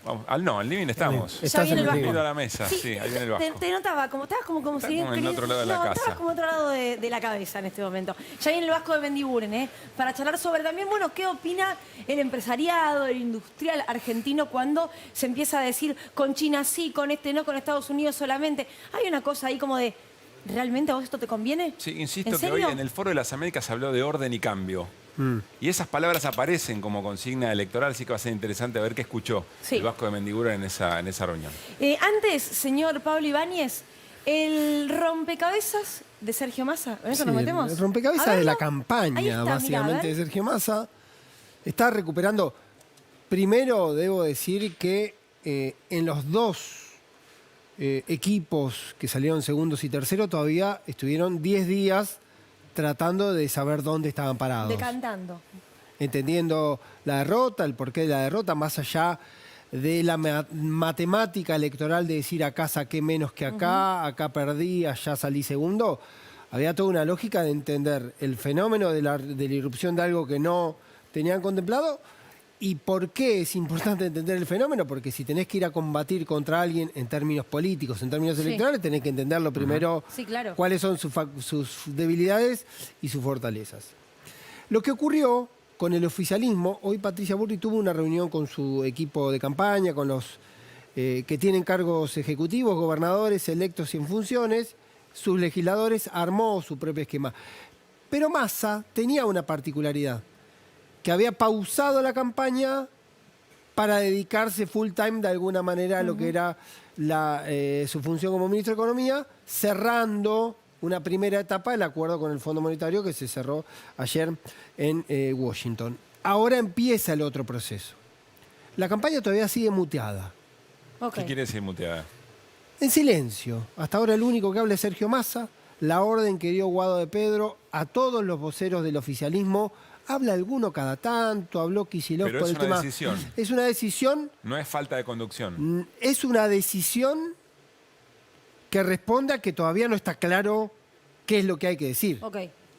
K: Vamos, al living estamos.
L: Ya viene el Vasco.
K: A la mesa, sí, ahí viene el Vasco.
L: Te notaba, estabas como si
K: en el otro lado de la casa.
L: Estabas como otro lado de la cabeza en este momento. Ya viene el Vasco de Mendiguren, para charlar sobre también, bueno, qué opina el empresariado, el industrial argentino cuando se empieza a decir con China sí, con este no, con Estados Unidos solamente. Hay una cosa ahí como de, ¿realmente a vos esto te conviene?
K: Sí, insisto que hoy en el Foro de las Américas se habló de orden y cambio. Y esas palabras aparecen como consigna electoral, así que va a ser interesante ver qué escuchó el Vasco de Mendiguren en esa reunión.
L: Antes, señor Pablo Ibáñez, el rompecabezas de Sergio Massa, ¿en eso nos metemos?
M: El rompecabezas de la campaña, básicamente, de Sergio Massa. Está recuperando. Primero, debo decir que en los dos equipos que salieron segundos y terceros todavía estuvieron 10 días tratando de saber dónde estaban parados.
L: Decantando.
M: Entendiendo la derrota, el porqué de la derrota, más allá de la matemática electoral de decir acá saqué menos que acá, acá perdí, allá salí segundo. Había toda una lógica de entender el fenómeno de la irrupción de algo que no tenían contemplado. ¿Y por qué es importante entender el fenómeno? Porque si tenés que ir a combatir contra alguien en términos políticos, en términos electorales, tenés que entenderlo primero, cuáles son sus debilidades y sus fortalezas. Lo que ocurrió con el oficialismo, hoy Patricia Burri tuvo una reunión con su equipo de campaña, con los que tienen cargos ejecutivos, gobernadores electos y en funciones, sus legisladores, armó su propio esquema. Pero Massa tenía una particularidad, que había pausado la campaña para dedicarse full time de alguna manera a lo que era su función como ministro de Economía, cerrando una primera etapa del acuerdo con el Fondo Monetario que se cerró ayer en Washington. Ahora empieza el otro proceso. La campaña todavía sigue muteada.
K: ¿Qué quiere decir muteada?
M: En silencio. Hasta ahora el único que habla es Sergio Massa. La orden que dio Guado de Pedro a todos los voceros del oficialismo. Habla alguno cada tanto, habló Kicillof por el tema.
K: Decisión.
M: Es una decisión.
K: No es falta de conducción.
M: Es una decisión que responde a que todavía no está claro qué es lo que hay que decir.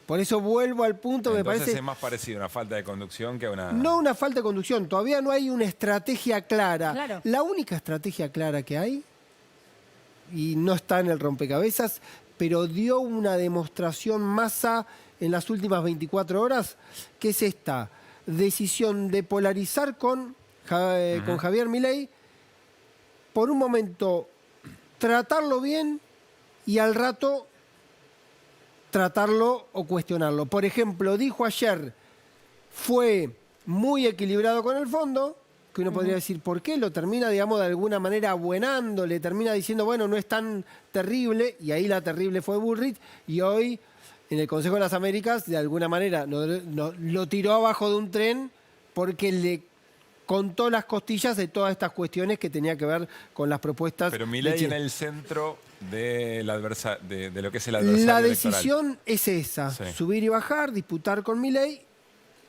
M: Por eso vuelvo al punto,
K: Entonces
M: me parece.
K: Es más parecido a una falta de conducción que a una.
M: No una falta de conducción, todavía no hay una estrategia clara.
L: Claro.
M: La única estrategia clara que hay, y no está en el rompecabezas, pero dio una demostración Massa en las últimas 24 horas, que es esta decisión de polarizar con Javier Milei por un momento tratarlo bien y al rato tratarlo o cuestionarlo. Por ejemplo, dijo ayer, fue muy equilibrado con el fondo, que uno podría decir, ¿por qué? Lo termina, digamos, de alguna manera abuenando, le termina diciendo, bueno, no es tan terrible, y ahí la terrible fue Bullrich, y hoy en el Consejo de las Américas, de alguna manera, lo tiró abajo de un tren porque le contó las costillas de todas estas cuestiones que tenía que ver con las propuestas.
K: Pero
M: de
K: Milei
M: China.
K: en el centro de lo que es el adversario
M: La
K: electoral.
M: decisión es esa,
K: Sí.
M: subir y bajar, disputar con Milei,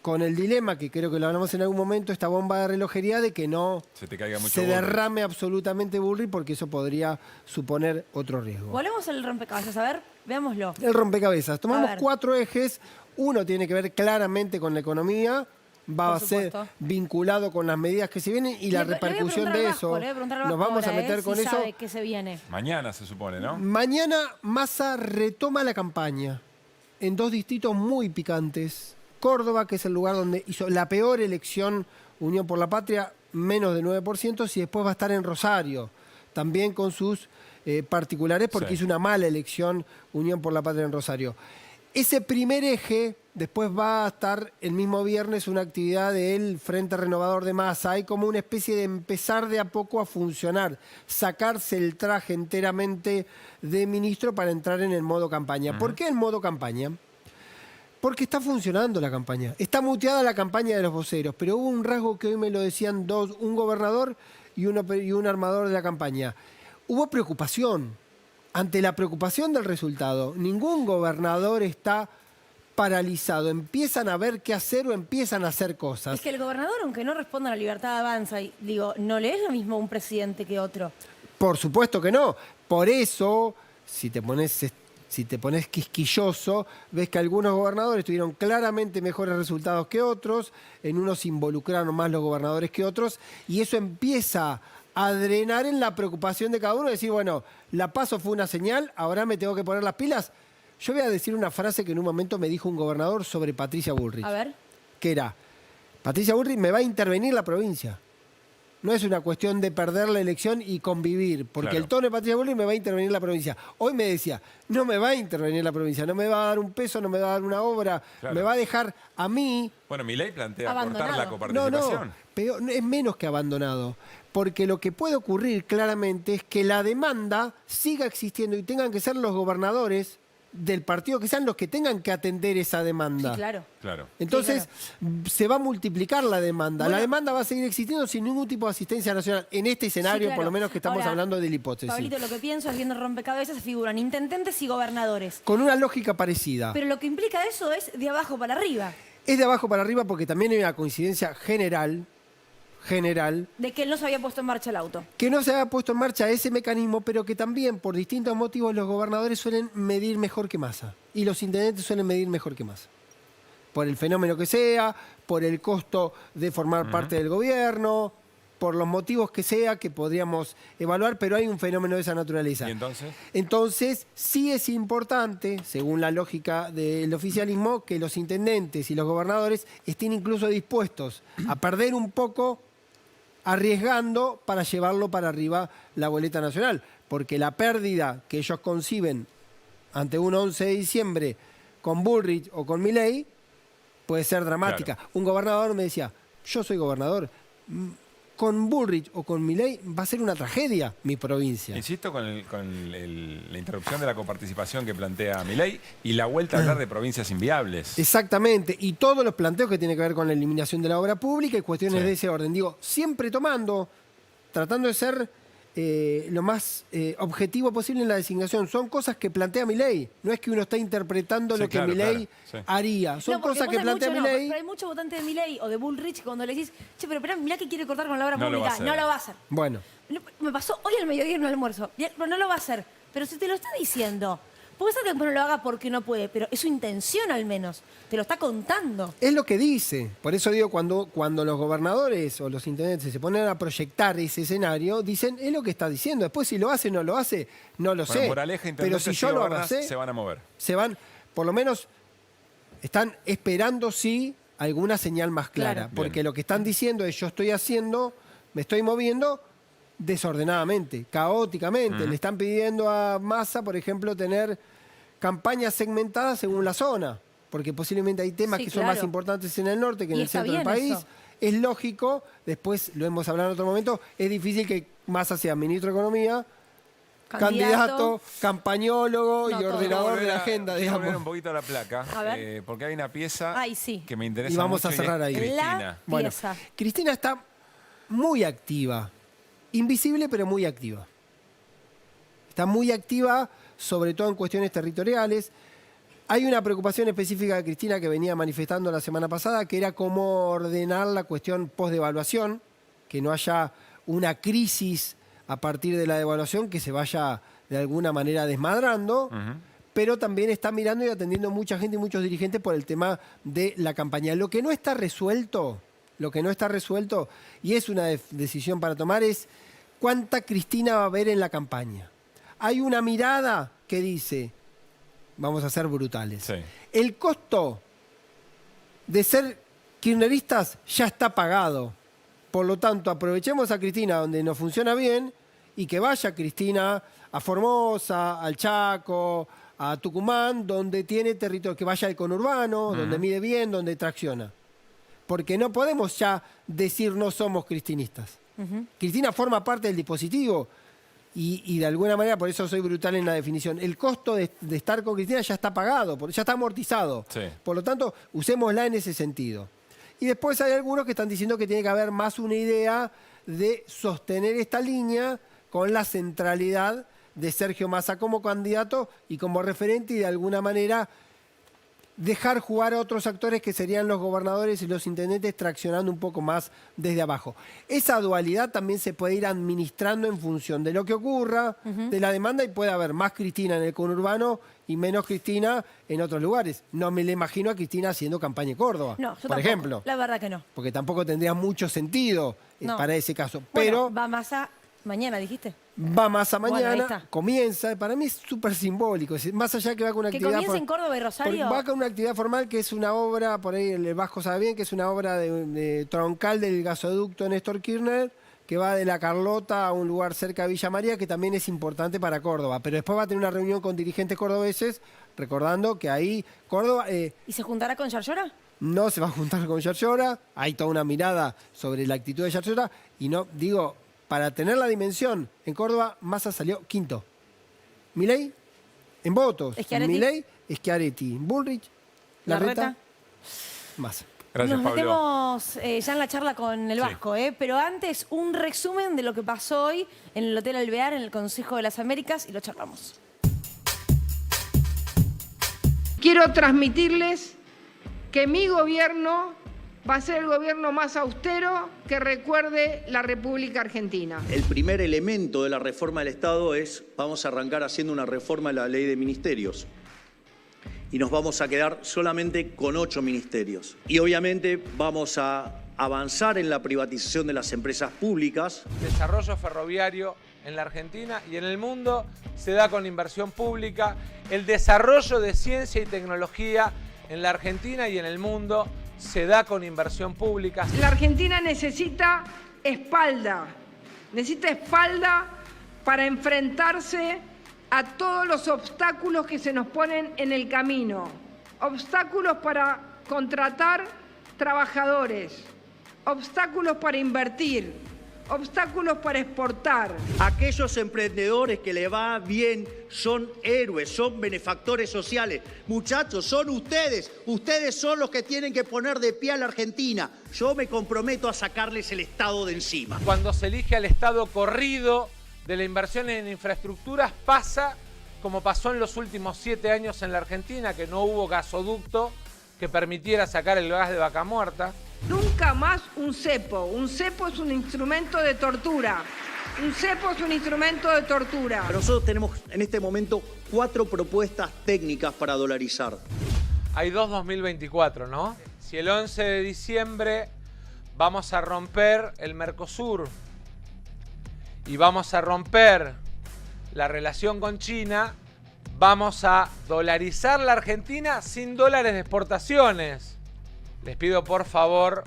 M: con el dilema, que creo que lo hablamos en algún momento, esta bomba de relojería de que no
K: Se te caiga mucho
M: se
K: Bullrich.
M: derrame absolutamente Bullrich, porque eso podría suponer otro riesgo.
L: Volvemos al rompecabezas, a ver, veámoslo.
M: El rompecabezas. Tomamos
L: A ver.
M: 4 ejes. Uno tiene que ver claramente con la economía, va a
L: Por
M: ser
L: supuesto.
M: vinculado con las medidas que se vienen y la
L: Le voy a
M: repercusión
L: preguntar
M: de
L: al
M: eso.
L: Vasco, le voy a preguntar al
M: Nos
L: Vasco
M: vamos a
L: ahora,
M: meter con
L: si
M: eso.
L: sabe qué se viene.
K: Mañana se supone, ¿no?
M: Mañana Massa retoma la campaña en 2 distritos muy picantes. Córdoba, que es el lugar donde hizo la peor elección Unión por la Patria, menos de 9%, y después va a estar en Rosario, también con sus particulares, porque
K: Sí.
M: hizo una mala elección Unión por la Patria en Rosario. Ese primer eje, después va a estar el mismo viernes una actividad del Frente Renovador de Massa. Hay como una especie de empezar de a poco a funcionar, sacarse el traje enteramente de ministro para entrar en el modo campaña. ¿Por qué el modo campaña? Porque está funcionando la campaña. Está muteada la campaña de los voceros, pero hubo un rasgo que hoy me lo decían un gobernador y un armador de la campaña. Hubo preocupación. Ante la preocupación del resultado, ningún gobernador está paralizado. Empiezan a ver qué hacer o empiezan a hacer cosas.
L: Es que el gobernador, aunque no responda a la libertad avanza, y digo, no le es lo mismo un presidente que otro.
M: Por supuesto que no. Por eso, si te pones quisquilloso, ves que algunos gobernadores tuvieron claramente mejores resultados que otros, en unos se involucraron más los gobernadores que otros, y eso empieza a drenar en la preocupación de cada uno, decir, bueno, la PASO fue una señal, ahora me tengo que poner las pilas. Yo voy a decir una frase que en un momento me dijo un gobernador sobre Patricia Bullrich,
L: A ver.
M: que era, Patricia Bullrich me va a intervenir la provincia. No es una cuestión de perder la elección y convivir, porque
K: Claro.
M: el tono de Patricia Bullrich me va a intervenir la provincia. Hoy me decía, no me va a intervenir la provincia, no me va a dar un peso, no me va a dar una obra,
K: Claro.
M: me va a dejar a mí.
K: Bueno, Milei plantea
L: Abandonado.
K: cortar la
M: No,
K: coparticipación.
M: no, peor, es menos que abandonado. Porque lo que puede ocurrir claramente es que la demanda siga existiendo y tengan que ser los gobernadores del partido que sean los que tengan que atender esa demanda.
L: Sí, claro.
K: Claro.
M: Entonces, se va a multiplicar la demanda.
L: Bueno.
M: La demanda va a seguir existiendo sin ningún tipo de asistencia nacional. En este escenario,
L: claro.
M: por lo menos que estamos
L: Ahora,
M: hablando de la hipótesis.
L: Pablito, lo que pienso es viendo el rompecabezas figuran intendentes y gobernadores.
M: Con una lógica parecida.
L: Pero lo que implica eso es de abajo para arriba.
M: Es de abajo para arriba porque también hay una coincidencia general,
L: De que él no se había puesto en marcha el auto.
M: que no se había puesto en marcha ese mecanismo, pero que también por distintos motivos los gobernadores suelen medir mejor que Massa. Y los intendentes suelen medir mejor que Massa. Por el fenómeno que sea, por el costo de formar parte del gobierno, por los motivos que sea que podríamos evaluar, pero hay un fenómeno de esa naturaleza.
K: ¿Y entonces?
M: Entonces, sí es importante, según la lógica del oficialismo, que los intendentes y los gobernadores estén incluso dispuestos a perder un poco arriesgando para llevarlo para arriba la boleta nacional. Porque la pérdida que ellos conciben ante un 11 de diciembre con Bullrich o con Milei puede ser dramática.
K: Claro.
M: Un gobernador me decía, yo soy gobernador, con Bullrich o con Milei va a ser una tragedia mi provincia.
K: Insisto con la interrupción de la coparticipación que plantea Milei y la vuelta a hablar de provincias inviables.
M: Exactamente, y todos los planteos que tienen que ver con la eliminación de la obra pública y cuestiones
K: Sí.
M: de ese orden. Digo, siempre tratando de ser lo más objetivo posible en la designación. Son cosas que plantea Milei, no es que uno está interpretando
K: Sí,
M: lo que
K: claro,
M: Milei
K: claro, sí.
M: haría. Son
L: No, porque
M: cosas
L: vos
M: que
L: hay
M: plantea
L: mucho,
M: Milei.
L: pero hay muchos votantes de Milei o de Bullrich que cuando le decís, che, pero esperá, mirá que quiere cortar con la obra
K: No lo va a
L: pública.
K: hacer.
L: No lo va a hacer.
M: Bueno,
L: Me pasó hoy al mediodía en un almuerzo. Pero no lo va a hacer. Pero si te lo está diciendo, puede ser que no lo haga porque no puede, pero es su intención al menos. Te lo está contando.
M: es lo que dice. Por eso digo, cuando los gobernadores o los intendentes se ponen a proyectar ese escenario, dicen, es lo que está diciendo. Después si lo hace o no lo hace, no lo
K: Bueno,
M: sé.
K: moraleja,
M: Pero
K: intendentes
M: si
K: y
M: yo lo
K: gobernantes
M: abracé,
K: se van a mover.
M: se van, por lo menos están esperando sí alguna señal más clara.
L: Claro.
M: Porque
K: Bien.
M: lo que están diciendo es yo estoy haciendo, me estoy moviendo desordenadamente, caóticamente. Le están pidiendo a Massa, por ejemplo, tener campañas segmentadas según la zona, porque posiblemente hay temas que son más importantes en el norte que en el centro del país. Eso. Es lógico, después lo hemos hablado en otro momento, es difícil que Massa sea ministro de Economía, candidato, campañólogo y ordenador de la agenda, digamos.
K: Volver un poquito a la placa, porque hay una pieza que me interesa
M: y vamos
K: mucho
M: a cerrar ahí.
K: Cristina.
M: Bueno, Cristina está muy activa, invisible pero muy activa. Está muy activa, sobre todo en cuestiones territoriales. Hay una preocupación específica de Cristina que venía manifestando la semana pasada, que era cómo ordenar la cuestión post-devaluación, que no haya una crisis a partir de la devaluación que se vaya de alguna manera desmadrando, pero también está mirando y atendiendo mucha gente y muchos dirigentes por el tema de la campaña. Lo que no está resuelto, y es una decisión para tomar, es cuánta Cristina va a haber en la campaña. Hay una mirada que dice, vamos a ser brutales, el costo de ser kirchneristas ya está pagado. Por lo tanto, aprovechemos a Cristina donde nos funciona bien y que vaya Cristina a Formosa, al Chaco, a Tucumán, donde tiene territorio, que vaya al conurbano, donde mide bien, donde tracciona. Porque no podemos ya decir no somos cristinistas. Cristina forma parte del dispositivo y de alguna manera, por eso soy brutal en la definición, el costo de estar con Cristina ya está pagado, ya está amortizado. Por lo tanto, usémosla en ese sentido. Y después hay algunos que están diciendo que tiene que haber más una idea de sostener esta línea con la centralidad de Sergio Massa como candidato y como referente y de alguna manera dejar jugar a otros actores que serían los gobernadores y los intendentes traccionando un poco más desde abajo. Esa dualidad también se puede ir administrando en función de lo que ocurra, de la demanda, y puede haber más Cristina en el conurbano y menos Cristina en otros lugares. No me le imagino a Cristina haciendo campaña en Córdoba, por ejemplo.
L: La verdad que no.
M: Porque tampoco tendría mucho sentido para ese caso.
L: Bueno, va Massa mañana, dijiste.
M: Va Massa mañana,
L: bueno,
M: comienza, para mí es súper simbólico, más allá que va con una actividad...
L: ¿Que comienza en Córdoba y Rosario?
M: Va con una actividad formal que es una obra, por ahí el Vasco sabe bien, que es una obra de troncal del gasoducto Néstor Kirchner, que va de La Carlota a un lugar cerca de Villa María, que también es importante para Córdoba. Pero después va a tener una reunión con dirigentes cordobeses, recordando que ahí Córdoba...
L: ¿Y se juntará con Yarlora?
M: No se va a juntar con Yarlora, hay toda una mirada sobre la actitud de Yarlora, y no, digo... Para tener la dimensión, en Córdoba Massa salió quinto. Milei, en votos. Milei, Schiaretti. Bullrich, Larreta, Massa.
K: Gracias,
L: Nos
K: Pablo.
L: metemos ya en la charla con el Vasco, pero antes un resumen de lo que pasó hoy en el Hotel Alvear, en el Consejo de las Américas, y lo charlamos.
D: Quiero transmitirles que mi gobierno va a ser el gobierno más austero que recuerde la República Argentina.
H: El primer elemento de la reforma del Estado es, vamos a arrancar haciendo una reforma de la ley de ministerios. Y nos vamos a quedar solamente con 8 ministerios. Y obviamente vamos a avanzar en la privatización de las empresas públicas.
O: Desarrollo ferroviario en la Argentina y en el mundo se da con inversión pública. El desarrollo de ciencia y tecnología en la Argentina y en el mundo se da con inversión pública.
D: La Argentina necesita espalda para enfrentarse a todos los obstáculos que se nos ponen en el camino. Obstáculos para contratar trabajadores, obstáculos para invertir, obstáculos para exportar.
H: Aquellos emprendedores que le va bien son héroes, son benefactores sociales. Muchachos, son ustedes son los que tienen que poner de pie a la Argentina. Yo me comprometo a sacarles el Estado de encima.
O: Cuando se elige al Estado corrido de la inversión en infraestructuras, pasa como pasó en los últimos 7 años en la Argentina, que no hubo gasoducto que permitiera sacar el gas de Vaca Muerta.
D: Nunca más un cepo. Un cepo es un instrumento de tortura. Un cepo es un instrumento de tortura.
H: Pero nosotros tenemos en este momento 4 propuestas técnicas para dolarizar.
O: Hay 2024, ¿no? Si el 11 de diciembre vamos a romper el Mercosur y vamos a romper la relación con China, vamos a dolarizar la Argentina sin dólares de exportaciones. Les pido por favor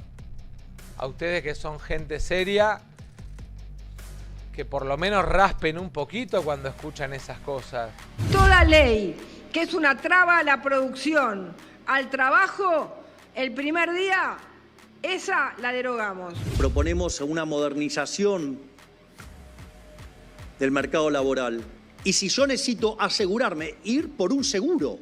O: a ustedes que son gente seria que por lo menos raspen un poquito cuando escuchan esas cosas.
D: Toda ley que es una traba a la producción, al trabajo, el primer día, esa la derogamos.
H: Proponemos una modernización del mercado laboral. Y si yo necesito asegurarme, ir por un seguro,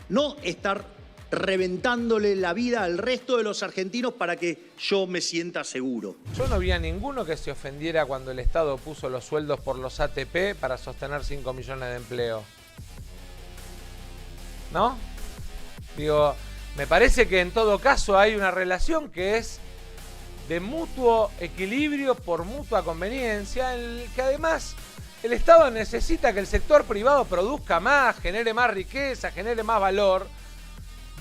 H: no estar reventándole la vida al resto de los argentinos para que yo me sienta seguro.
O: Yo no vi a ninguno que se ofendiera cuando el Estado puso los sueldos por los ATP para sostener 5 millones de empleos. ¿No? Digo, me parece que en todo caso hay una relación que es de mutuo equilibrio por mutua conveniencia, en el que además el Estado necesita que el sector privado produzca más, genere más riqueza, genere más valor,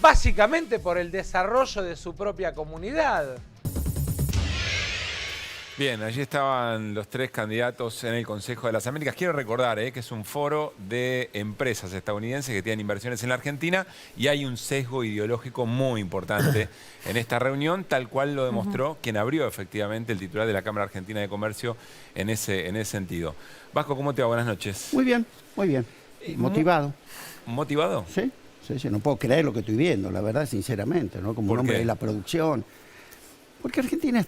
O: básicamente por el desarrollo de su propia comunidad.
K: Bien, allí estaban los 3 candidatos en el Consejo de las Américas. Quiero recordar que es un foro de empresas estadounidenses que tienen inversiones en la Argentina y hay un sesgo ideológico muy importante en esta reunión, tal cual lo demostró quien abrió efectivamente el titular de la Cámara Argentina de Comercio en ese sentido. Vasco, ¿cómo te va? Buenas noches.
P: Muy bien, muy bien. Motivado.
K: ¿Motivado?
P: Sí, sí, no puedo creer lo que estoy viendo, la verdad, sinceramente, ¿no? Como un hombre de la producción. Porque Argentina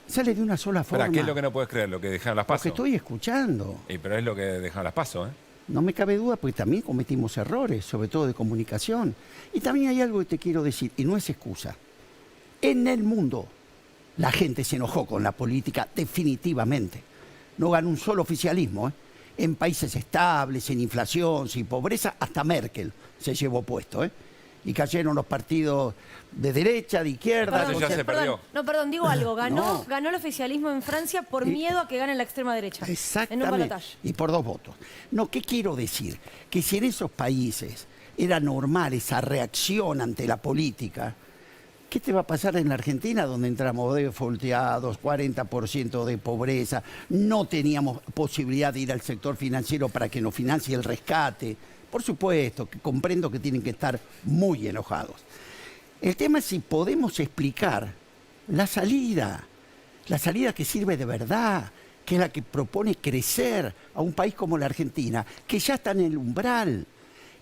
P: sale de una sola forma.
K: ¿Qué es lo que no puedes creer? Lo que dejaron las PASO.
P: Lo que estoy escuchando.
K: Pero es lo que dejaron las PASO, ¿eh?
P: No me cabe duda, porque también cometimos errores, sobre todo de comunicación. Y también hay algo que te quiero decir, y no es excusa. En el mundo, la gente se enojó con la política definitivamente. No ganó un solo oficialismo, ¿eh? En países estables, sin inflación, sin pobreza, hasta Merkel se llevó puesto, ¿eh? Y cayeron los partidos de derecha, de izquierda.
K: Perdón, ya se perdió.
L: Perdón, digo algo.
P: No.
L: Ganó el oficialismo en Francia por miedo a que gane la extrema derecha.
P: Exactamente.
L: En un balotaje.
P: Y por 2 votos. No, ¿qué quiero decir? Que si en esos países era normal esa reacción ante la política, ¿qué te va a pasar en la Argentina, donde entramos defaulteados, 40% de pobreza, no teníamos posibilidad de ir al sector financiero para que nos financie el rescate? Por supuesto, que comprendo que tienen que estar muy enojados. El tema es si podemos explicar la salida que sirve de verdad, que es la que propone crecer a un país como la Argentina, que ya está en el umbral.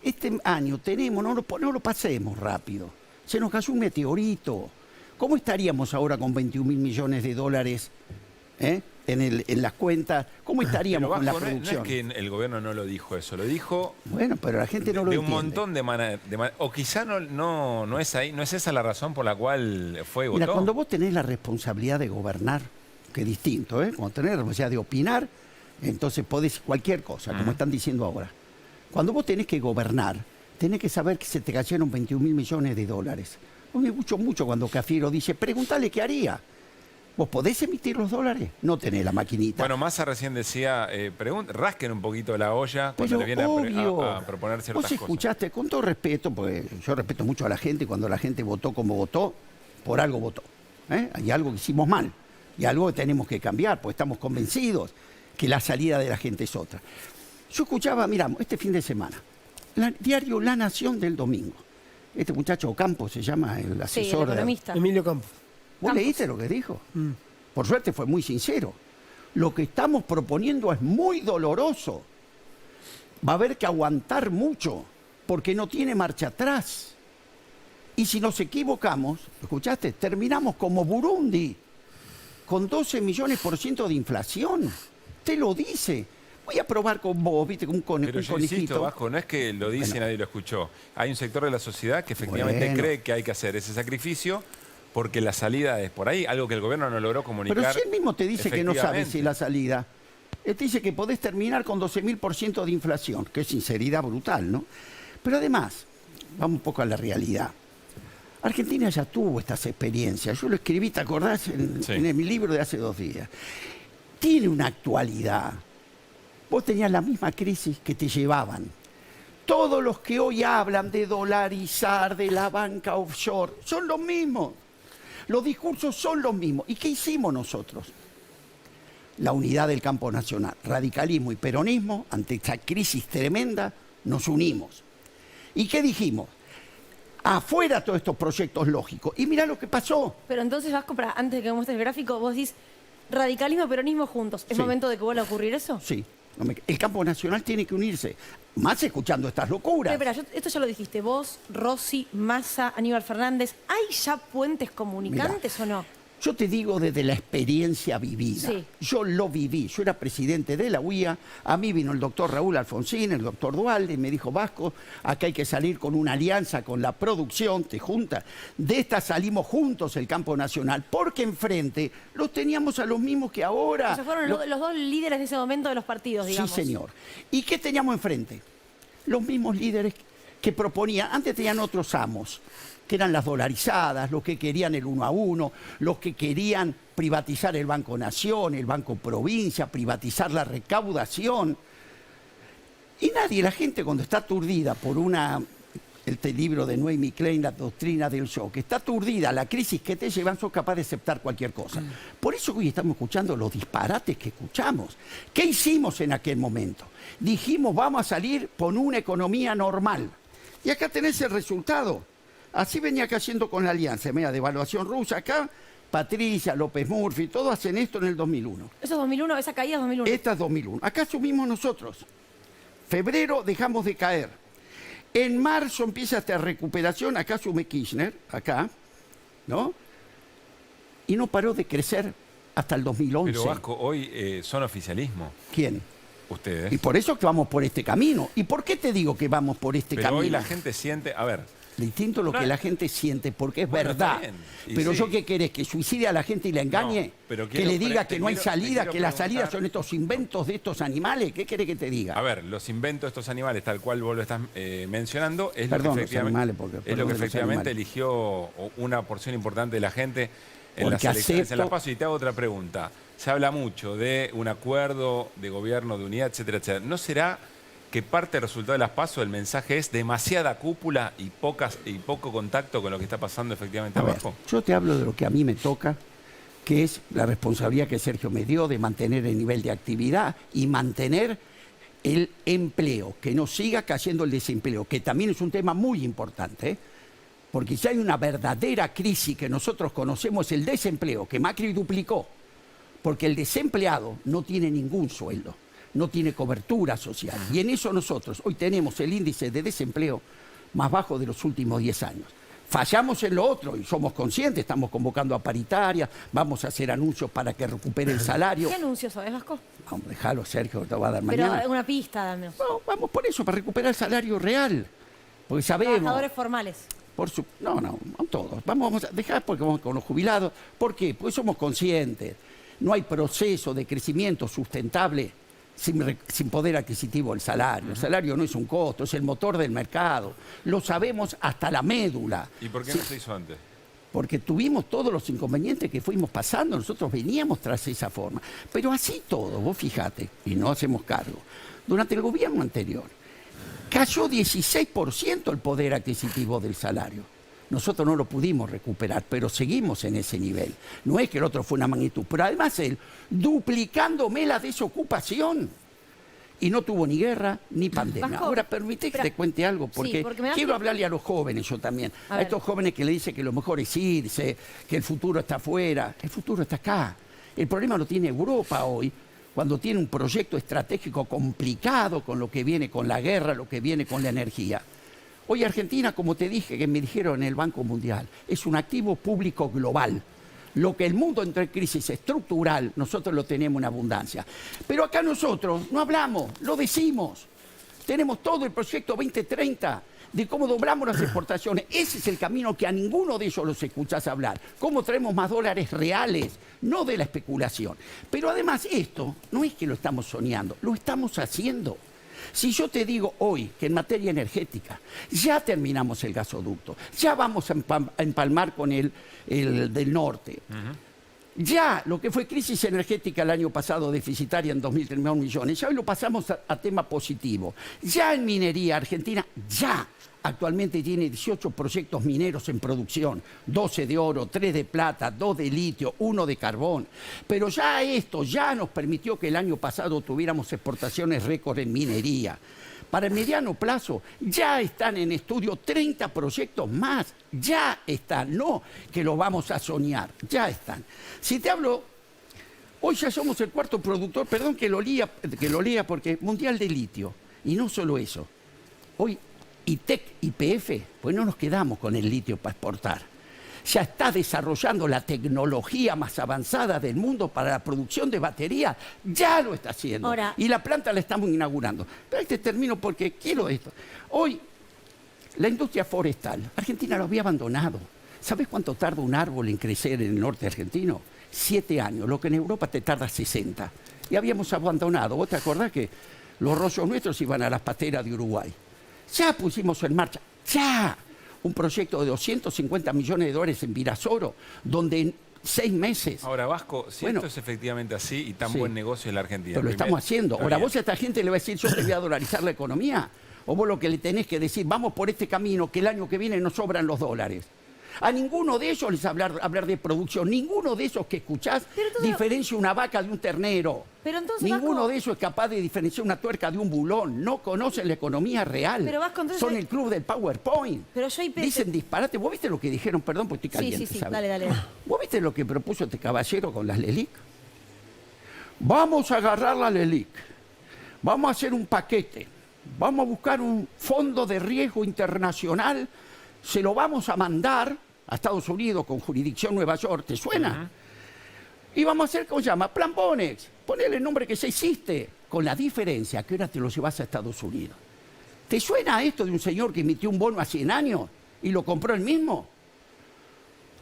P: Este año tenemos, no lo pasemos rápido, se nos cayó un meteorito. ¿Cómo estaríamos ahora con 21.000 millones de dólares en las cuentas? ¿Cómo estaríamos con la producción?
K: No es que el gobierno no lo dijo eso, lo dijo...
P: Bueno, pero la gente no lo entiende.
K: De un montón de maneras. O quizá no es ahí, no es esa la razón por la cual fue votado.
P: Mira, cuando vos tenés la responsabilidad de gobernar, que es distinto, cuando tenés la responsabilidad de opinar, entonces podés cualquier cosa, como están diciendo ahora. Cuando vos tenés que gobernar, tenés que saber que se te cayeron 21.000 millones de dólares. No me escucho mucho cuando Cafiero dice, pregúntale qué haría. ¿Vos podés emitir los dólares? No tenés la maquinita.
K: Bueno, Massa recién decía, rasquen un poquito la olla cuando le viene a proponer ciertas cosas. Vos
P: escuchaste, con todo respeto, porque yo respeto mucho a la gente, cuando la gente votó como votó, por algo votó. Hay algo que hicimos mal y algo que tenemos que cambiar, porque estamos convencidos que la salida de la gente es otra. Yo escuchaba, miramos, este fin de semana, el diario La Nación del domingo. Este muchacho Campos se llama, el asesor.
L: Sí, el economista.
M: Emilio Campos.
P: ¿Vos leíste lo que dijo? Por suerte fue muy sincero. Lo que estamos proponiendo es muy doloroso. Va a haber que aguantar mucho, porque no tiene marcha atrás. Y si nos equivocamos, ¿escuchaste? Terminamos como Burundi, con 12 millones% de inflación. Te lo dice. Voy a probar con vos, viste, con un conejito.
K: Pero yo insisto, Vasco, no es que lo dice y nadie lo escuchó. Hay un sector de la sociedad que efectivamente cree que hay que hacer ese sacrificio porque la salida es por ahí, algo que el gobierno no logró comunicar.
P: Pero si él mismo te dice que no sabe si la salida, él te dice que podés terminar con 12.000% de inflación, que es sinceridad brutal, ¿no? Pero además, vamos un poco a la realidad. Argentina ya tuvo estas experiencias. Yo lo escribí, ¿te acordás? En mi libro de hace 2 días. Tiene una actualidad. Vos tenías la misma crisis que te llevaban. Todos los que hoy hablan de dolarizar, de la banca offshore, son los mismos. Los discursos son los mismos. ¿Y qué hicimos nosotros? La unidad del campo nacional. Radicalismo y peronismo, ante esta crisis tremenda, nos unimos. ¿Y qué dijimos? Afuera todos estos proyectos lógicos. Y mirá lo que pasó.
L: Pero entonces, Vasco, antes de que me muestres el gráfico, vos decís, radicalismo y peronismo juntos. ¿Es
P: Sí.
L: momento de que vuelva a ocurrir eso?
P: Sí. El campo nacional tiene que unirse, más escuchando estas locuras.
L: Espera, esto ya lo dijiste. Vos, Rossi, Massa, Aníbal Fernández. ¿Hay ya puentes comunicantes o no?
P: Yo te digo desde la experiencia vivida.
L: Sí.
P: Yo lo viví. Yo era presidente de la UIA. A mí vino el doctor Raúl Alfonsín, el doctor Duhalde, y me dijo, Vasco, acá hay que salir con una alianza con la producción, te juntas. De esta salimos juntos el campo nacional, porque enfrente los teníamos a los mismos que ahora.
L: O sea, fueron los dos líderes de ese momento de los partidos, digamos.
P: Sí, señor. ¿Y qué teníamos enfrente? Los mismos líderes que proponían. Antes tenían otros amos, que eran las dolarizadas, los que querían el 1 a 1, los que querían privatizar el Banco Nación, el Banco Provincia, privatizar la recaudación. Y nadie, la gente cuando está aturdida por este libro de Noemi Klein, La doctrina del shock, está aturdida, la crisis que te llevan, son capaces de aceptar cualquier cosa. Por eso hoy estamos escuchando los disparates que escuchamos. ¿Qué hicimos en aquel momento? Dijimos, vamos a salir con una economía normal. Y acá tenés el resultado. Así venía cayendo con la alianza, media devaluación rusa. Acá, Patricia, López Murphy, todos hacen esto en el 2001.
L: ¿Eso es 2001? ¿Esa caída es 2001?
P: Esta es 2001. Acá subimos nosotros. Febrero dejamos de caer. En marzo empieza esta recuperación. Acá asume Kirchner, acá, ¿no? Y no paró de crecer hasta el 2011.
K: Pero Vasco, hoy son oficialismo.
P: ¿Quién?
K: Ustedes.
P: Y por eso que vamos por este camino. ¿Y por qué te digo que vamos por este
K: Pero
P: camino?
K: hoy la gente siente, a ver.
P: Distinto lo que la gente siente, porque es verdad. Pero
K: sí.
P: ¿yo qué querés? ¿Que suicide a la gente y la engañe?
K: No, pero
P: ¿Que le diga que no hay salida, que las salidas
K: preguntar-
P: son estos inventos de estos animales? ¿Qué querés que te diga?
K: A ver, los inventos de estos animales, tal cual vos lo estás mencionando, es
P: Perdón,
K: lo que
P: los animales, porque-
K: es
P: perdón
K: lo que
P: de los
K: efectivamente
P: animales.
K: eligió una porción importante de la gente en las
P: Porque
K: elecciones en
P: acepto-
K: La PASO. Y te hago otra pregunta. Se habla mucho de un acuerdo de gobierno, de unidad, etcétera, etcétera. ¿No será que parte del resultado de las PASO, el mensaje es demasiada cúpula y poco contacto con lo que está pasando efectivamente abajo?
P: Yo te hablo de lo que a mí me toca, que es la responsabilidad que Sergio me dio de mantener el nivel de actividad y mantener el empleo, que no siga cayendo el desempleo, que también es un tema muy importante, ¿eh? Porque si hay una verdadera crisis que nosotros conocemos, es el desempleo, que Macri duplicó, porque el desempleado no tiene ningún sueldo, no tiene cobertura social. Y en eso nosotros hoy tenemos el índice de desempleo más bajo de los últimos 10 años. Fallamos en lo otro y somos conscientes, estamos convocando a paritarias, vamos a hacer anuncios para que recupere el salario.
L: ¿Qué anuncios sabes, Vasco?
P: Vamos, déjalo, Sergio, que te va a dar
L: Pero
P: mañana.
L: una pista, dame.
P: No, vamos por eso, para recuperar el salario real. Porque sabemos...
L: Trabajadores formales.
P: No, todos. Vamos a dejar porque vamos con los jubilados. ¿Por qué? Porque somos conscientes. No hay proceso de crecimiento sustentable sin poder adquisitivo del salario. El salario no es un costo, es el motor del mercado. Lo sabemos hasta la médula.
K: ¿Y por qué no se hizo antes?
P: Porque tuvimos todos los inconvenientes que fuimos pasando, nosotros veníamos tras esa forma. Pero así todo, vos fijate, y no hacemos cargo. Durante el gobierno anterior, cayó 16% el poder adquisitivo del salario. Nosotros no lo pudimos recuperar, pero seguimos en ese nivel. No es que el otro fue una magnitud, pero además él duplicándome la desocupación. Y no tuvo ni guerra ni pandemia.
L: Vasco,
P: Ahora, permite que te cuente algo, porque,
L: Sí, porque me das
P: quiero
L: que-
P: hablarle a los jóvenes yo también.
L: A
P: A
L: ver.
P: estos jóvenes que le dicen que lo mejor es irse, que el futuro está afuera. El futuro está acá. El problema lo tiene Europa hoy, cuando tiene un proyecto estratégico complicado con lo que viene con la guerra, lo que viene con la energía. Hoy Argentina, como te dije, que me dijeron en el Banco Mundial, es un activo público global. Lo que el mundo entra en crisis estructural, nosotros lo tenemos en abundancia. Pero acá nosotros no hablamos, lo decimos. Tenemos todo el proyecto 2030 de cómo doblamos las exportaciones. Ese es el camino que a ninguno de ellos los escuchás hablar. Cómo traemos más dólares reales, no de la especulación. Pero además esto no es que lo estamos soñando, lo estamos haciendo. Si yo te digo hoy que en materia energética ya terminamos el gasoducto, ya vamos a empalmar con el del norte, ya lo que fue crisis energética el año pasado, deficitaria en 2.031 millones, ya hoy lo pasamos a tema positivo. Ya en minería, Argentina ya actualmente tiene 18 proyectos mineros en producción, 12 de oro, 3 de plata, 2 de litio, 1 de carbón. Pero ya esto ya nos permitió que el año pasado tuviéramos exportaciones récord en minería. Para el mediano plazo ya están en estudio 30 proyectos más, ya están, no que lo vamos a soñar, ya están. Si te hablo Hoy ya somos el cuarto productor, perdón que lo lea porque mundial de litio. Y no solo eso. Hoy ITEC, YPF, pues no nos quedamos con el litio para exportar. Ya está desarrollando la tecnología más avanzada del mundo para la producción de baterías. Ya lo está haciendo.
L: Ahora,
P: y la planta la estamos inaugurando. Pero termino porque quiero esto. Hoy, la industria forestal, Argentina lo había abandonado. ¿Sabés cuánto tarda un árbol en crecer en el norte argentino? 7 años, lo que en Europa te tarda 60. Y habíamos abandonado. ¿Vos te acordás que los rollos nuestros iban a las pateras de Uruguay? Ya pusimos en marcha, ya, un proyecto de 250 millones de dólares en Virasoro, donde en 6 meses...
K: Ahora, Vasco, si esto es efectivamente así y tan buen negocio en la Argentina...
P: Pero lo estamos haciendo. Ahora, ¿vos a esta gente le va a decir yo te voy a dolarizar la economía? ¿O vos lo que le tenés que decir, vamos por este camino, que el año que viene nos sobran los dólares? A ninguno de ellos les hablar de producción. Ninguno de esos que escuchás diferencia una vaca de un ternero.
L: Pero entonces,
P: ninguno
L: Vasco,
P: de esos es capaz de diferenciar una tuerca de un bulón. No conocen la economía real.
L: Pero, Vasco, entonces
P: son el club del PowerPoint.
L: Pero yo
P: dicen disparate. ¿Vos viste lo que dijeron? Perdón, porque estoy caliente.
L: Sí,
P: ¿sabes?
L: dale.
P: ¿Vos viste lo que propuso este caballero con las LELIC? Vamos a agarrar la LELIC. Vamos a hacer un paquete. Vamos a buscar un fondo de riesgo internacional. Se lo vamos a mandar a Estados Unidos con jurisdicción Nueva York, ¿te suena? Y vamos a hacer, ¿cómo se llama? Plan Bonex. Ponele el nombre que ya hiciste, con la diferencia que ahora te lo llevas a Estados Unidos. ¿Te suena esto de un señor que emitió un bono a 100 años y lo compró él mismo?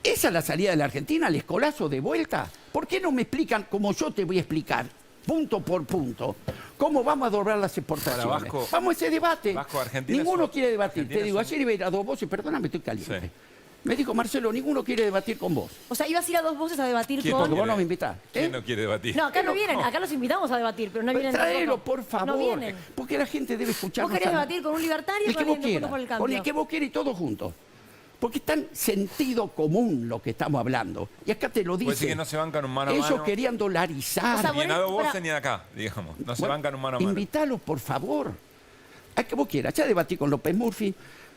P: Esa es la salida de la Argentina, el escolazo de vuelta. ¿Por qué no me explican como yo te voy a explicar, punto por punto, cómo vamos a doblar las exportaciones?
K: Ahora, Vasco,
P: vamos a ese debate.
K: Vasco, Argentina
P: ninguno quiere debatir.
K: Argentina
P: te digo, ayer iba a ir a 2 voces, perdóname, estoy caliente. Sí. Me dijo, Marcelo, ninguno quiere debatir con vos.
L: O sea, ibas a ir a 2 voces a debatir con...
P: Porque vos no me invitás.
K: ¿Quién no quiere debatir?
L: No, acá no vienen, acá los invitamos a debatir, pero no vienen.
P: Traelo, por favor.
L: No vienen.
P: Porque la gente debe escucharnos.
L: ¿Vos querés debatir con un libertario o con alguien de Juntos por el Cambio?
P: Con el que vos quieras y todos juntos. Porque es tan sentido común lo que estamos hablando. Y acá te lo dicen.
K: Puede decir que no se bancan un mano a mano.
P: Ellos querían dolarizar.
L: O sea,
K: ni en a 2 voces ni acá, digamos. No se bancan un mano a mano.
P: Invítalos, por favor. A que vos quieras. Ya debatí con López Murphy,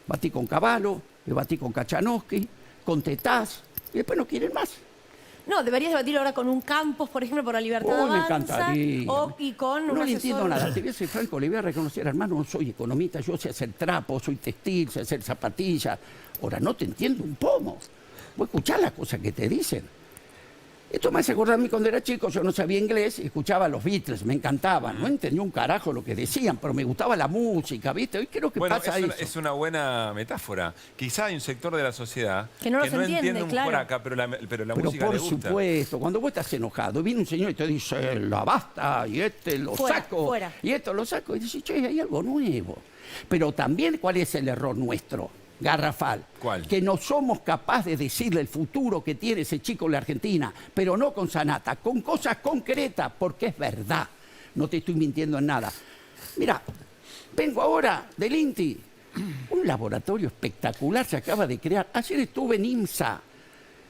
P: debatí con Cavallo, debatí con Kachanowski, con Tetaz, y después no quieren más.
L: No, deberías debatir ahora con un Campos, por ejemplo, por la libertad de
P: me
L: avanza,
P: encantaría.
L: y con un
P: No le
L: asesor.
P: entiendo nada. Te voy a ser franco, le voy a reconocer, hermano, no soy economista, yo sé hacer trapo, soy textil, sé hacer zapatillas. Ahora, no te entiendo un pomo. Vos escuchás las cosas que te dicen. Esto me hace acordar a mí cuando era chico, yo no sabía inglés, escuchaba a los Beatles, me encantaban. No entendía un carajo lo que decían, pero me gustaba la música, ¿viste? Hoy creo que pasa eso.
K: Es una buena metáfora. Quizá hay un sector de la sociedad
L: que no entiende,
K: un
L: claro.
K: por acá, pero la música
P: por
K: le gusta.
P: Supuesto, cuando vos estás enojado, viene un señor y te dice, la basta, y lo saco,
L: fuera.
P: y esto lo saco, y dices, che, hay algo nuevo. Pero también, ¿cuál es el error nuestro? Garrafal.
K: ¿Cuál?
P: Que no somos capaces de decirle el futuro que tiene ese chico en la Argentina, pero no con Sanata, con cosas concretas, porque es verdad. No te estoy mintiendo en nada. Mira, vengo ahora del INTI, un laboratorio espectacular se acaba de crear. Ayer estuve en IMSA.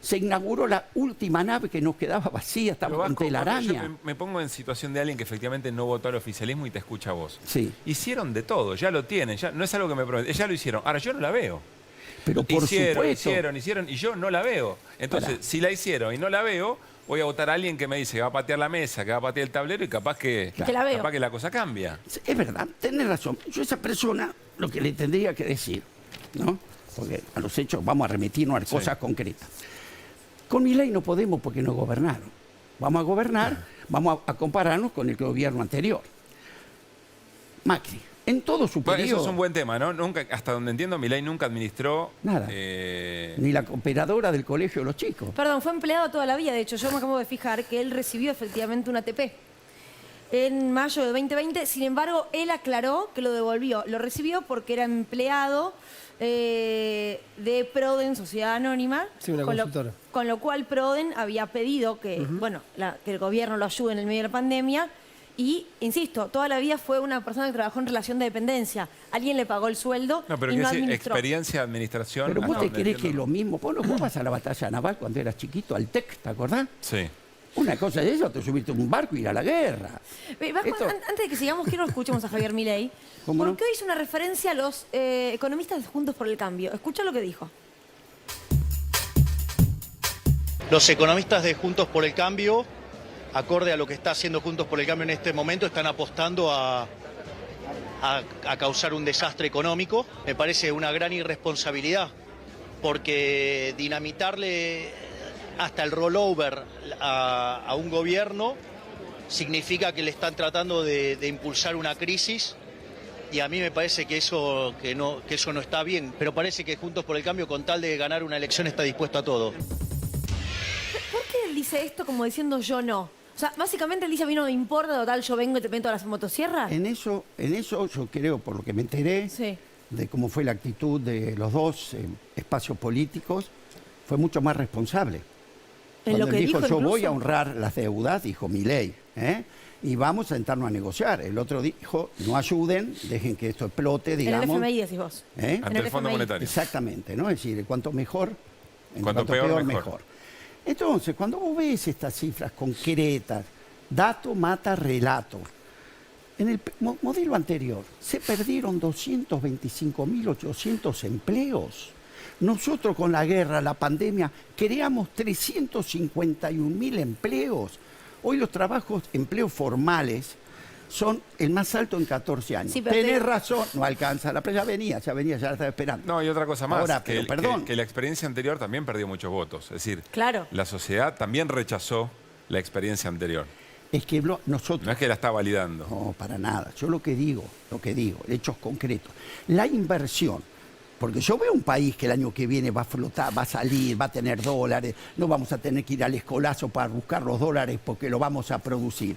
P: Se inauguró la última nave que nos quedaba vacía, estaba con telaraña.
K: Yo me pongo en situación de alguien que efectivamente no votó al oficialismo y te escucha a vos.
P: Sí.
K: Hicieron de todo, ya lo tienen, ya, no es algo que me prometen, ya lo hicieron. Ahora yo no la veo.
P: Pero por supuesto.
K: Hicieron y yo no la veo. Entonces, si la hicieron y no la veo, voy a votar a alguien que me dice que va a patear la mesa, que va a patear el tablero y capaz que la cosa cambia.
P: Es verdad, tenés razón. Yo a esa persona lo que le tendría que decir, ¿no? Porque a los hechos vamos a remitirnos a cosas concretas. Con Milei no podemos porque no gobernaron. Vamos a gobernar, vamos a compararnos con el gobierno anterior. Macri, en todo su periodo...
K: Eso es un buen tema, ¿no? Nunca, hasta donde entiendo, Milei nunca administró...
P: Nada. Ni la operadora del colegio de los chicos.
L: Perdón, fue empleado toda la vida. De hecho, yo me acabo de fijar que él recibió efectivamente un ATP en mayo de 2020. Sin embargo, él aclaró que lo devolvió. Lo recibió porque era empleado de Proden, Sociedad Anónima.
M: Sí, una consultora.
L: Con lo cual Proden había pedido que, que el gobierno lo ayude en el medio de la pandemia. Y, insisto, toda la vida fue una persona que trabajó en relación de dependencia. Alguien le pagó el sueldo
K: pero
L: y no administró.
K: Experiencia de administración...
P: Pero vos te crees que es lo mismo. Vos vas a la batalla naval cuando eras chiquito, al TEC, ¿te acordás?
K: Sí.
P: Una cosa de eso, te subiste a un barco y ir a la guerra.
L: Vasco, antes de que sigamos, quiero que escuchemos a Javier Milei. Porque hoy hizo una referencia a los economistas de Juntos por el Cambio. Escucha lo que dijo.
H: Los economistas de Juntos por el Cambio acorde a lo que está haciendo Juntos por el Cambio en este momento, están apostando a causar un desastre económico. Me parece una gran irresponsabilidad, porque dinamitarle hasta el rollover a un gobierno significa que le están tratando de impulsar una crisis, y a mí me parece que eso no está bien, pero parece que Juntos por el Cambio, con tal de ganar una elección, está dispuesto a todo.
L: ¿Por qué él dice esto como diciendo yo no? O sea, básicamente él dice, a mí no me importa, total, yo vengo y te meto a las motosierras.
P: En eso yo creo, por lo que me enteré, de cómo fue la actitud de los dos espacios políticos, fue mucho más responsable. Cuando él dijo, yo voy a honrar las deudas, dijo Milei, y vamos a sentarnos a negociar. El otro dijo, no ayuden, dejen que esto explote, digamos.
L: En el FMI decís vos.
K: Ante el Fondo Monetario.
P: Exactamente, ¿no? Es decir, cuanto mejor,
K: cuanto peor, mejor.
P: Entonces, cuando vos ves estas cifras concretas, dato mata relato. En el modelo anterior se perdieron 225.800 empleos. Nosotros con la guerra, la pandemia, creamos 351.000 empleos. Hoy los empleos formales, son el más alto en 14 años. Sí, tenés razón, no alcanza. La ya venía, ya la estaba esperando.
K: No, y otra cosa más,
P: ahora,
K: que la experiencia anterior también perdió muchos votos. Es decir, la sociedad también rechazó la experiencia anterior.
P: Es que nosotros...
K: No es que la está validando.
P: No, para nada. Yo lo que digo, hechos concretos. La inversión, porque yo veo un país que el año que viene va a flotar, va a salir, va a tener dólares, no vamos a tener que ir al escolazo para buscar los dólares porque lo vamos a producir.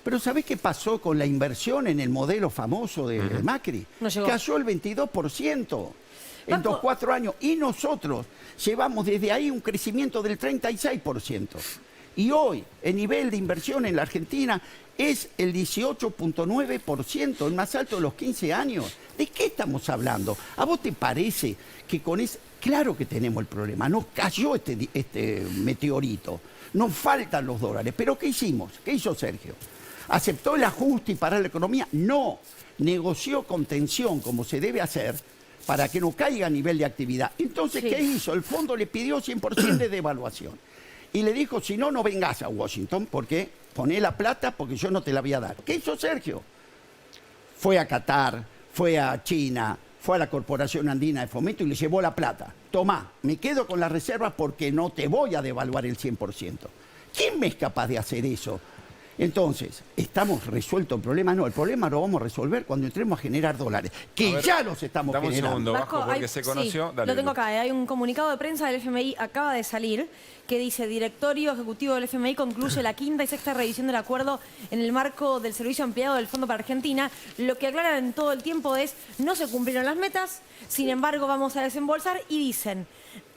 P: Pero ¿sabés qué pasó con la inversión en el modelo famoso de Macri?
L: No llegó.
P: Cayó el 22% en 4 años. Y nosotros llevamos desde ahí un crecimiento del 36%. Y hoy el nivel de inversión en la Argentina es el 18.9%, el más alto de los 15 años. ¿De qué estamos hablando? ¿A vos te parece que con eso... Claro que tenemos el problema, nos cayó este meteorito, nos faltan los dólares. ¿Pero qué hicimos? ¿Qué hizo Sergio? ¿Aceptó el ajuste y parar la economía? No. Negoció contención, como se debe hacer, para que no caiga a nivel de actividad. Entonces, ¿qué hizo? El fondo le pidió 100% de devaluación. Y le dijo, si no, no vengas a Washington, porque poné la plata porque yo no te la voy a dar. ¿Qué hizo Sergio? Fue a Qatar, fue a China, fue a la Corporación Andina de Fomento y le llevó la plata. Tomá, me quedo con las reservas porque no te voy a devaluar el 100%. ¿Quién me es capaz de hacer eso? Entonces, ¿estamos resuelto el problema? No, el problema lo vamos a resolver cuando entremos a generar dólares, que ya los estamos generando.
K: Dame un segundo, Vasco, porque se conoció...
L: Sí, lo tengo acá, hay un comunicado de prensa del FMI, acaba de salir, que dice, directorio ejecutivo del FMI concluye la 5ª y 6ª revisión del acuerdo en el marco del servicio ampliado del Fondo para Argentina. Lo que aclaran en todo el tiempo es, no se cumplieron las metas, sin embargo vamos a desembolsar, y dicen,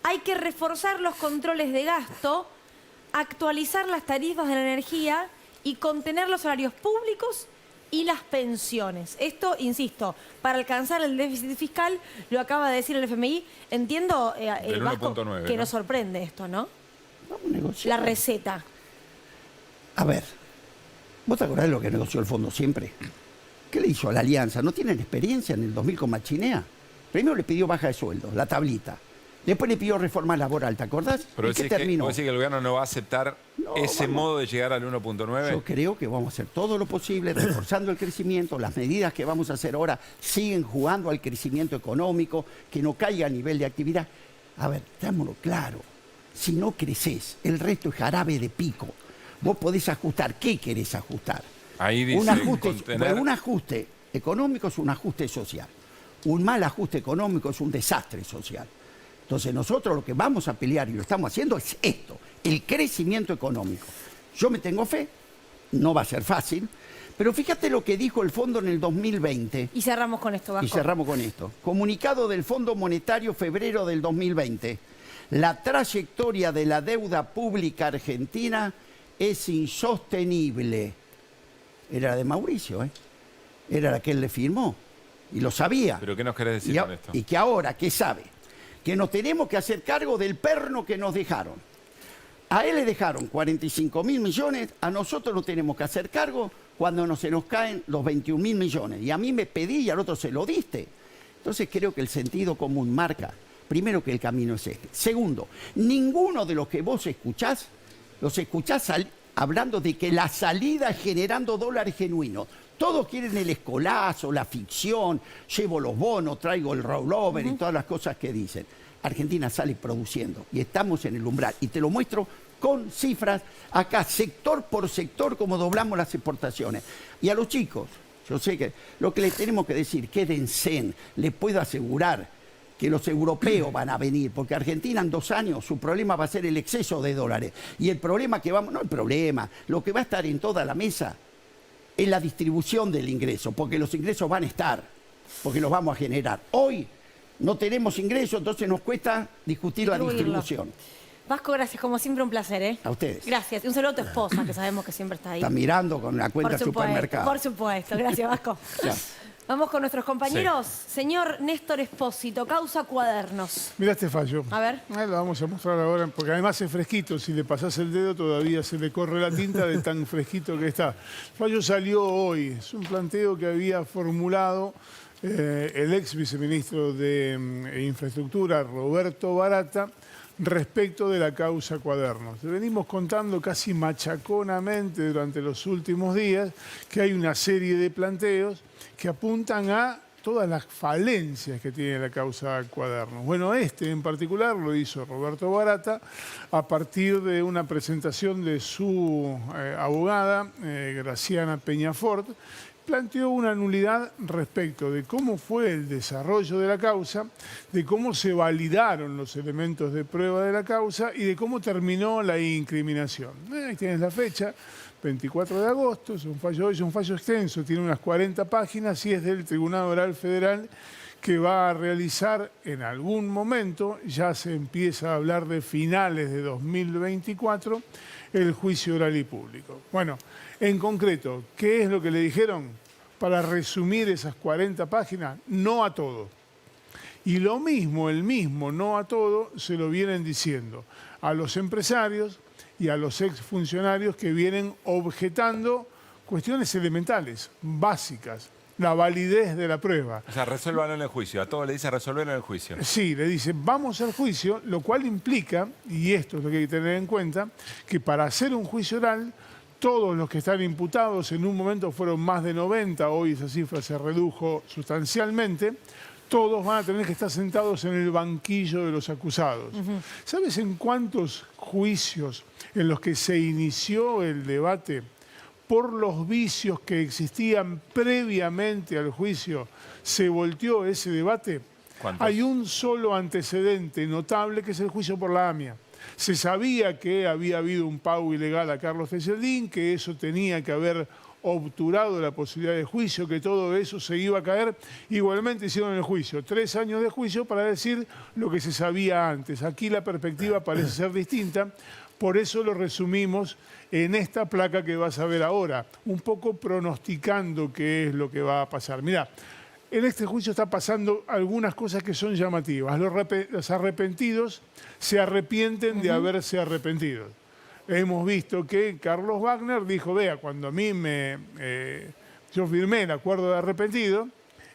L: hay que reforzar los controles de gasto, actualizar las tarifas de la energía y contener los salarios públicos y las pensiones. Esto, insisto, para alcanzar el déficit fiscal, lo acaba de decir el FMI. Entiendo, Vasco, que nos sorprende esto, ¿no?
P: Vamos a negociar.
L: La receta.
P: A ver, ¿vos te acordás de lo que negoció el fondo siempre? ¿Qué le hizo a la Alianza? ¿No tienen experiencia en el 2000 con Machinea? Primero le pidió baja de sueldos, la tablita. Después le pidió reforma laboral, ¿te acordás?
K: Pero
P: ¿Y qué terminó?
K: ¿Vos decís que el gobierno no va a aceptar ese modo de llegar al 1.9?
P: Yo creo que vamos a hacer todo lo posible, reforzando el crecimiento. Las medidas que vamos a hacer ahora siguen jugando al crecimiento económico, que no caiga a nivel de actividad. A ver, dámoslo claro. Si no creces, el resto es jarabe de pico. Vos podés ajustar. ¿Qué querés ajustar?
K: Ahí dice
P: un ajuste económico es un ajuste social. Un mal ajuste económico es un desastre social. Entonces nosotros lo que vamos a pelear y lo estamos haciendo es esto, el crecimiento económico. Yo me tengo fe, no va a ser fácil, pero fíjate lo que dijo el fondo en el 2020.
L: Y cerramos con esto, Vasco.
P: Y cerramos con esto. Comunicado del Fondo Monetario febrero del 2020. La trayectoria de la deuda pública argentina es insostenible. Era la de Mauricio, ¿eh? Era la que él le firmó. Y lo sabía.
K: ¿Pero qué nos querés decir con esto?
P: Y que ahora, ¿qué sabe? Que nos tenemos que hacer cargo del perno que nos dejaron. A él le dejaron 45.000 millones, a nosotros nos tenemos que hacer cargo cuando se nos caen los 21.000 millones. Y a mí me pedí y al otro se lo diste. Entonces creo que el sentido común marca, primero, que el camino es este. Segundo, ninguno de los que vos escuchás, los escuchás hablando de que la salida es generando dólares genuinos. Todos quieren el escolazo, la ficción, llevo los bonos, traigo el rollover y todas las cosas que dicen. Argentina sale produciendo y estamos en el umbral. Y te lo muestro con cifras acá, sector por sector, como doblamos las exportaciones. Y a los chicos, yo sé que lo que les tenemos que decir, quédense, les puedo asegurar que los europeos van a venir, porque Argentina en 2 años su problema va a ser el exceso de dólares. Y el problema que vamos, no el problema, lo que va a estar en toda la mesa es la distribución del ingreso, porque los ingresos van a estar, porque los vamos a generar. Hoy no tenemos ingresos, entonces nos cuesta discutir la distribución.
L: Vasco, gracias, como siempre un placer, ¿eh?
P: A ustedes.
L: Gracias. Y un saludo a tu esposa, que sabemos que siempre está ahí.
P: Está mirando con la cuenta supermercado.
L: Por supuesto, gracias, Vasco. Vamos con nuestros compañeros. Señor Néstor Espósito, causa cuadernos.
N: Mirá este fallo.
L: A ver.
N: Lo vamos a mostrar ahora, porque además es fresquito. Si le pasás el dedo todavía se le corre la tinta de tan fresquito que está. El fallo salió hoy. Es un planteo que había formulado el ex viceministro de Infraestructura, Roberto Barata, respecto de la causa cuadernos. Venimos contando casi machaconamente durante los últimos días que hay una serie de planteos que apuntan a todas las falencias que tiene la causa cuadernos. Bueno, este en particular lo hizo Roberto Barata a partir de una presentación de su abogada, Graciana Peñafort. Planteó una nulidad respecto de cómo fue el desarrollo de la causa, de cómo se validaron los elementos de prueba de la causa y de cómo terminó la incriminación. Ahí tienes la fecha, 24 de agosto, es un fallo extenso, tiene unas 40 páginas y es del Tribunal Oral Federal que va a realizar en algún momento, ya se empieza a hablar de finales de 2024, el juicio oral y público. Bueno, en concreto, ¿qué es lo que le dijeron? Para resumir esas 40 páginas, no a todo. Y lo mismo, el mismo no a todo, se lo vienen diciendo a los empresarios y a los exfuncionarios que vienen objetando cuestiones elementales, básicas. La validez de la prueba.
K: O sea, resuélvanlo en el juicio. A todos le dice resolverlo en el juicio.
N: Sí, le dice vamos al juicio, lo cual implica, y esto es lo que hay que tener en cuenta, que para hacer un juicio oral, todos los que están imputados, en un momento fueron más de 90, hoy esa cifra se redujo sustancialmente, todos van a tener que estar sentados en el banquillo de los acusados. ¿Sabes en cuántos juicios en los que se inició el debate por los vicios que existían previamente al juicio, se volteó ese debate?
K: ¿Cuántos?
N: Hay un solo antecedente notable que es el juicio por la AMIA. Se sabía que había habido un pago ilegal a Carlos Tejeldín, que eso tenía que haber obturado la posibilidad de juicio, que todo eso se iba a caer. Igualmente hicieron el juicio, 3 años de juicio para decir lo que se sabía antes. Aquí la perspectiva parece ser distinta. Por eso lo resumimos en esta placa que vas a ver ahora, un poco pronosticando qué es lo que va a pasar. Mirá, en este juicio está pasando algunas cosas que son llamativas. Los arrepentidos se arrepienten de haberse arrepentido. Hemos visto que Carlos Wagner dijo, vea, cuando a mí yo firmé el acuerdo de arrepentido,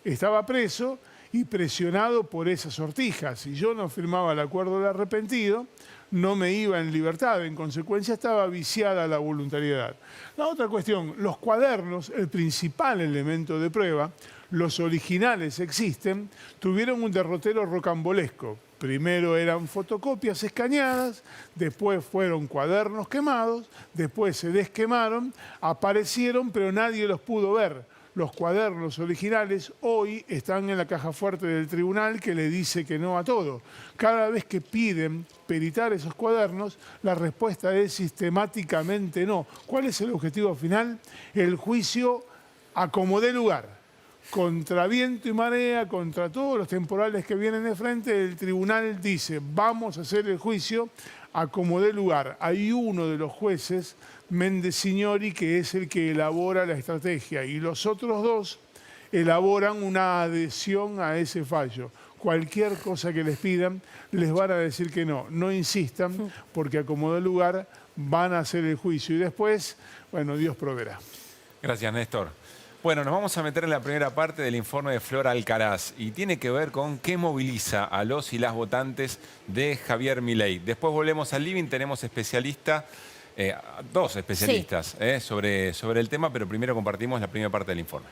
N: estaba preso y presionado por esas sortijas. Si yo no firmaba el acuerdo de arrepentido, no me iba en libertad, en consecuencia estaba viciada la voluntariedad. La otra cuestión, los cuadernos, el principal elemento de prueba, los originales existen, tuvieron un derrotero rocambolesco. Primero eran fotocopias escaneadas, después fueron cuadernos quemados, después se desquemaron, aparecieron pero nadie los pudo ver. Los cuadernos originales hoy están en la caja fuerte del tribunal que le dice que no a todo. Cada vez que piden peritar esos cuadernos, la respuesta es sistemáticamente no. ¿Cuál es el objetivo final? El juicio a como dé lugar. Contra viento y marea, contra todos los temporales que vienen de frente, el tribunal dice, vamos a hacer el juicio a como dé lugar. Hay uno de los jueces, Méndez Signori, que es el que elabora la estrategia, y los otros 2 elaboran una adhesión a ese fallo. Cualquier cosa que les pidan, les van a decir que no. No insistan, porque a como dé lugar van a hacer el juicio. Y después, bueno, Dios proveerá.
K: Gracias, Néstor. Bueno, nos vamos a meter en la primera parte del informe de Flor Alcaraz y tiene que ver con qué moviliza a los y las votantes de Javier Milei. Después volvemos al living, tenemos especialista dos especialistas sobre el tema, pero primero compartimos la primera parte del informe.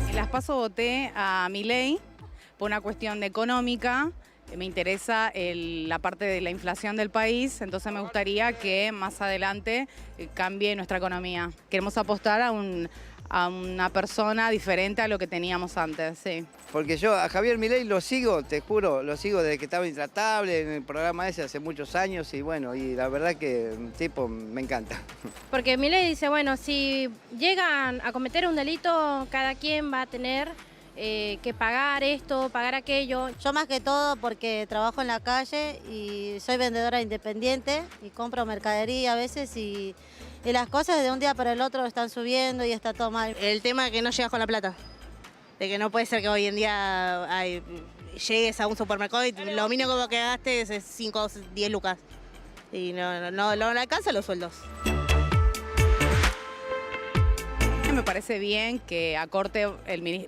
Q: En las PASO voté a Milei por una cuestión de económica. Me interesa la parte de la inflación del país, entonces me gustaría que más adelante cambie nuestra economía. Queremos apostar a una persona diferente a lo que teníamos antes, sí.
R: Porque yo a Javier Milei lo sigo, te juro, lo sigo desde que estaba Intratable en el programa ese hace muchos años y bueno, y la verdad que tipo me encanta.
S: Porque Milei dice, bueno, si llegan a cometer un delito, cada quien va a tener que pagar esto, pagar aquello.
T: Yo más que todo porque trabajo en la calle y soy vendedora independiente y compro mercadería a veces y las cosas de un día para el otro están subiendo y está todo mal.
S: El tema de que no llegas con la plata, de que no puede ser que hoy en día llegues a un supermercado y lo mínimo que gastes es 5 o 10 lucas y no alcanzan los sueldos.
Q: Me parece bien que acorte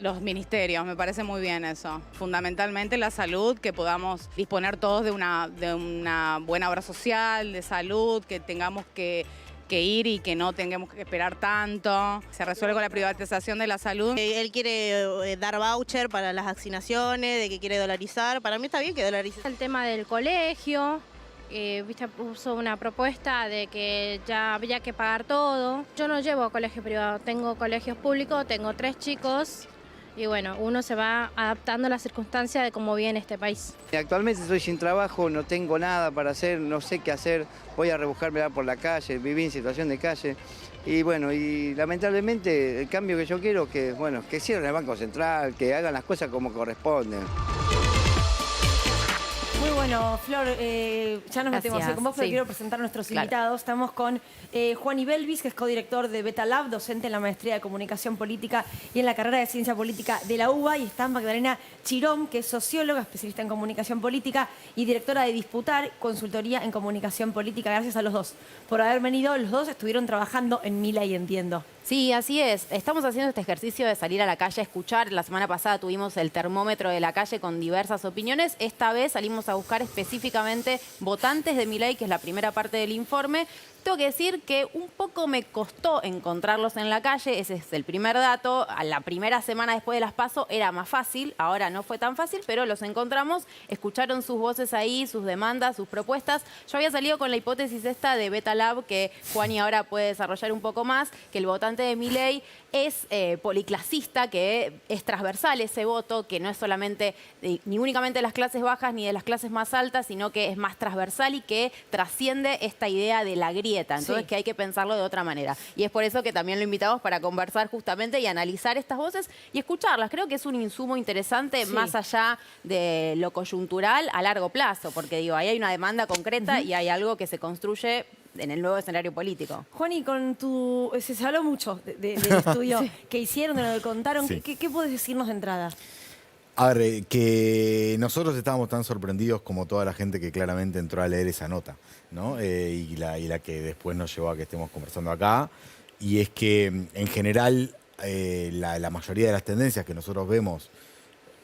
Q: los ministerios, me parece muy bien eso. Fundamentalmente la salud, que podamos disponer todos de una buena obra social, de salud, que tengamos que ir y que no tengamos que esperar tanto. Se resuelve con la privatización de la salud.
S: Él quiere dar voucher para las vaccinaciones, de que quiere dolarizar. Para mí está bien que dolarice. El tema del colegio. Puso una propuesta de que ya había que pagar todo. Yo no llevo a colegio privado, tengo colegios públicos, tengo 3 chicos y bueno, uno se va adaptando a las circunstancias de cómo viene este país.
R: Actualmente estoy sin trabajo, no tengo nada para hacer, no sé qué hacer, voy a rebuscarme por la calle, viví en situación de calle. Y bueno, y lamentablemente el cambio que yo quiero es que, bueno, que cierren el Banco Central, que hagan las cosas como corresponden.
L: Muy bueno, Flor, ya nos metemos con vos, pero quiero presentar a nuestros invitados. Estamos con Juan Ibelvis, que es codirector de Beta Lab, docente en la maestría de Comunicación Política y en la carrera de Ciencia Política de la UBA. Y está Magdalena Chirón, que es socióloga, especialista en Comunicación Política y directora de Disputar, consultoría en Comunicación Política. Gracias a los dos por haber venido. Los dos estuvieron trabajando en Milei, entiendo.
U: Sí, así es. Estamos haciendo este ejercicio de salir a la calle a escuchar. La semana pasada tuvimos el termómetro de la calle con diversas opiniones. Esta vez salimos a buscar específicamente votantes de Milei, que es la primera parte del informe. Tengo que decir que un poco me costó encontrarlos en la calle, ese es el primer dato. A la primera semana después de las PASO era más fácil, ahora no fue tan fácil, pero los encontramos, escucharon sus voces ahí, sus demandas, sus propuestas. Yo había salido con la hipótesis esta de Beta Lab, que Juani ahora puede desarrollar un poco más, que el votante de Milei es policlasista, que es transversal ese voto, que no es solamente ni únicamente de las clases bajas ni de las clases más altas, sino que es más transversal y que trasciende esta idea de la grieta. Entonces que hay que pensarlo de otra manera. Y es por eso que también lo invitamos para conversar justamente y analizar estas voces y escucharlas. Creo que es un insumo interesante más allá de lo coyuntural a largo plazo, porque digo, ahí hay una demanda concreta y hay algo que se construye en el nuevo escenario político.
L: Juani, con se habló mucho del estudio que hicieron, de lo que contaron.
V: Sí.
L: ¿Qué puedes decirnos de entrada?
V: A ver, que nosotros estábamos tan sorprendidos como toda la gente que claramente entró a leer esa nota, ¿no? Y la que después nos llevó a que estemos conversando acá. Y es que, en general, la mayoría de las tendencias que nosotros vemos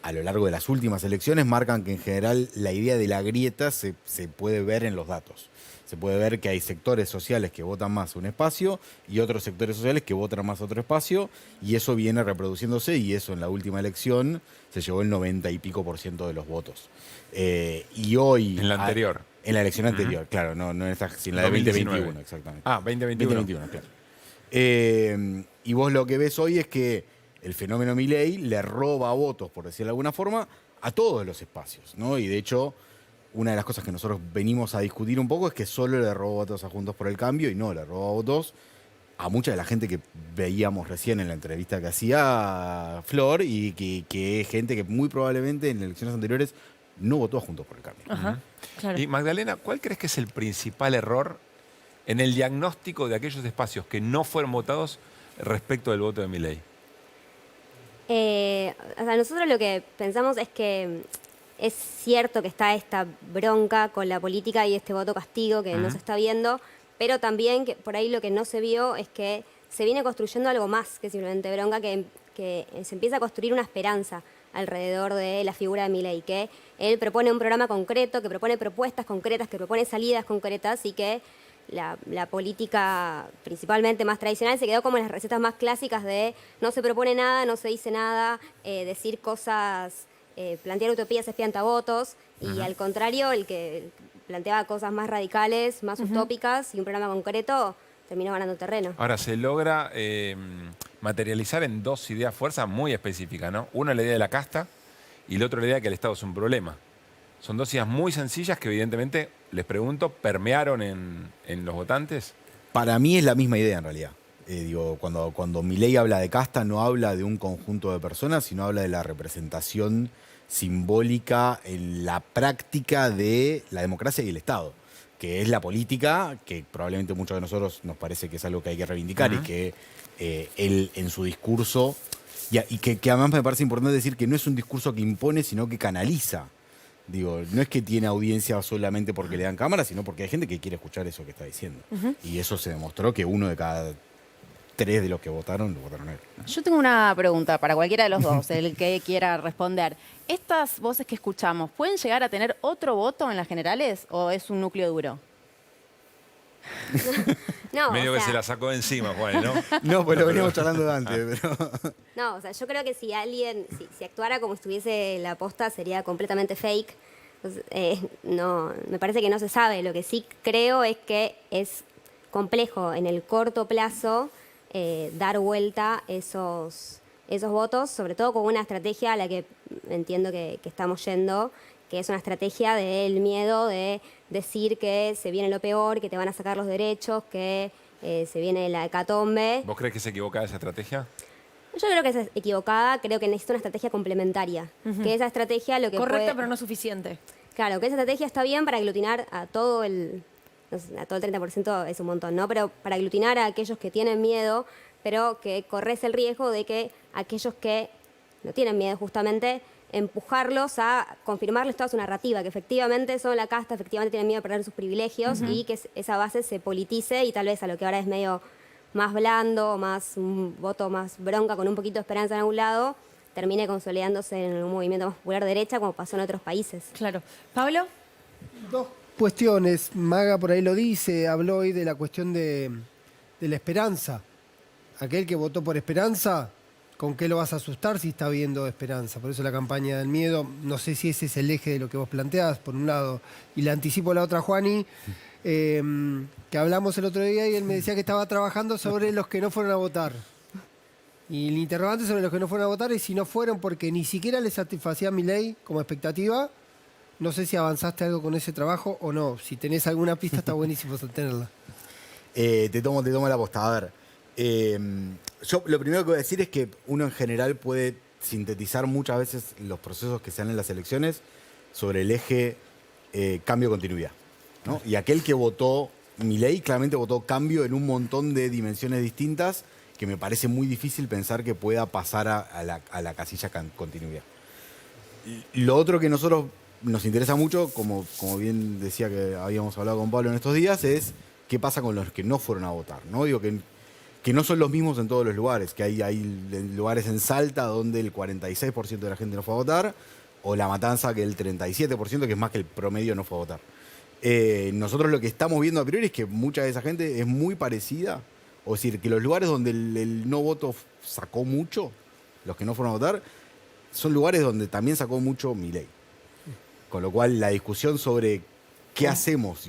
V: a lo largo de las últimas elecciones marcan que, en general, la idea de la grieta se puede ver en los datos. Se puede ver que hay sectores sociales que votan más un espacio y otros sectores sociales que votan más otro espacio, y eso viene reproduciéndose, y eso en la última elección se llevó el 90 y pico % de los votos. Y hoy...
K: En la anterior.
V: En la elección anterior, claro, no en esta, sino en la de 2021, exactamente.
K: Ah, 2021.
V: 2021, claro. Y vos lo que ves hoy es que el fenómeno Milei le roba votos, por decirlo de alguna forma, a todos los espacios, ¿no? Y de hecho, una de las cosas que nosotros venimos a discutir un poco es que solo le robó votos a Juntos por el Cambio y no le robó votos a mucha de la gente que veíamos recién en la entrevista que hacía Flor, y que es gente que muy probablemente en elecciones anteriores no votó a Juntos por el Cambio.
L: Ajá, claro.
K: Y Magdalena, ¿cuál crees que es el principal error en el diagnóstico de aquellos espacios que no fueron votados respecto del voto de Milei?
W: Nosotros lo que pensamos es que es cierto que está esta bronca con la política y este voto castigo que no se está viendo, pero también que por ahí lo que no se vio es que se viene construyendo algo más que simplemente bronca, que se empieza a construir una esperanza. alrededor de la figura de Milei, que él propone un programa concreto, que propone propuestas concretas, que propone salidas concretas y que la política principalmente más tradicional se quedó como en las recetas más clásicas de no se propone nada, no se dice nada, decir cosas, plantear utopías es piantavotos, y al contrario, el que planteaba cosas más radicales, más utópicas y un programa concreto, terminó ganando terreno.
K: Ahora, se logra materializar en dos ideas fuerzas muy específicas, ¿no? Una la idea de la casta y la otra la idea de que el Estado es un problema. Son dos ideas muy sencillas que evidentemente, les pregunto, ¿permearon en los votantes?
V: Para mí es la misma idea en realidad. Digo, cuando Milei habla de casta no habla de un conjunto de personas, sino habla de la representación simbólica en la práctica de la democracia y el Estado, que es la política, que probablemente muchos de nosotros nos parece que es algo que hay que reivindicar y que él en su discurso, y que además me parece importante decir que no es un discurso que impone, sino que canaliza. Digo, no es que tiene audiencia solamente porque le dan cámara, sino porque hay gente que quiere escuchar eso que está diciendo. Y eso se demostró que 1 de cada 3 de los que votaron, lo votaron a él.
U: Yo tengo una pregunta para cualquiera de los dos, el que quiera responder. ¿Estas voces que escuchamos pueden llegar a tener otro voto en las generales o es un núcleo duro?
W: No,
K: Medio que se la sacó de encima, Juan, ¿no?
V: No, pues lo veníamos charlando de antes. Pero...
W: No, o sea, yo creo que si alguien, si actuara como estuviese la posta, sería completamente fake. Entonces, no, me parece que no se sabe. Lo que sí creo es que es complejo en el corto plazo dar vuelta esos votos, sobre todo con una estrategia a la que entiendo que estamos yendo, que es una estrategia del miedo de decir que se viene lo peor, que te van a sacar los derechos, que se viene la hecatombe.
K: ¿Vos crees que se equivocada esa estrategia?
W: Yo creo que es equivocada, creo que necesita una estrategia complementaria. Que esa estrategia lo que
L: correcta, pero no suficiente.
W: Claro, que esa estrategia está bien para aglutinar a todo el... No sé, a todo el 30% es un montón, ¿no? Pero para aglutinar a aquellos que tienen miedo, pero que corres el riesgo de que aquellos que no tienen miedo justamente, empujarlos a confirmarles toda su narrativa, que efectivamente son la casta, efectivamente tienen miedo de perder sus privilegios y que esa base se politice y tal vez a lo que ahora es medio más blando, más un voto más bronca con un poquito de esperanza en algún lado, termine consolidándose en un movimiento más popular derecha como pasó en otros países.
L: Claro. ¿Pablo?
M: Dos cuestiones. Maga por ahí lo dice, habló hoy de la cuestión de la esperanza. Aquel que votó por esperanza, ¿con qué lo vas a asustar si está viendo esperanza? Por eso la campaña del miedo, no sé si ese es el eje de lo que vos planteás, por un lado. Y le anticipo la otra, Juani, que hablamos el otro día y él me decía que estaba trabajando sobre los que no fueron a votar. Y el interrogante sobre los que no fueron a votar es si no fueron porque ni siquiera les satisfacía Milei como expectativa. No sé si avanzaste algo con ese trabajo o no. Si tenés alguna pista está buenísimo tenerla.
V: Te tomo la posta. A ver, yo lo primero que voy a decir es que uno en general puede sintetizar muchas veces los procesos que se dan en las elecciones sobre el eje cambio-continuidad, ¿no? Y aquel que votó Milei claramente votó cambio en un montón de dimensiones distintas que me parece muy difícil pensar que pueda pasar a la casilla continuidad. Lo otro que nosotros nos interesa mucho, como bien decía que habíamos hablado con Pablo en estos días, es qué pasa con los que no fueron a votar, ¿no? Digo que no son los mismos en todos los lugares, que hay lugares en Salta donde el 46% de la gente no fue a votar, o La Matanza que el 37%, que es más que el promedio, no fue a votar. Nosotros lo que estamos viendo a priori es que mucha de esa gente es muy parecida, o decir, que los lugares donde el no voto sacó mucho, los que no fueron a votar, son lugares donde también sacó mucho Milei. Con lo cual la discusión sobre qué hacemos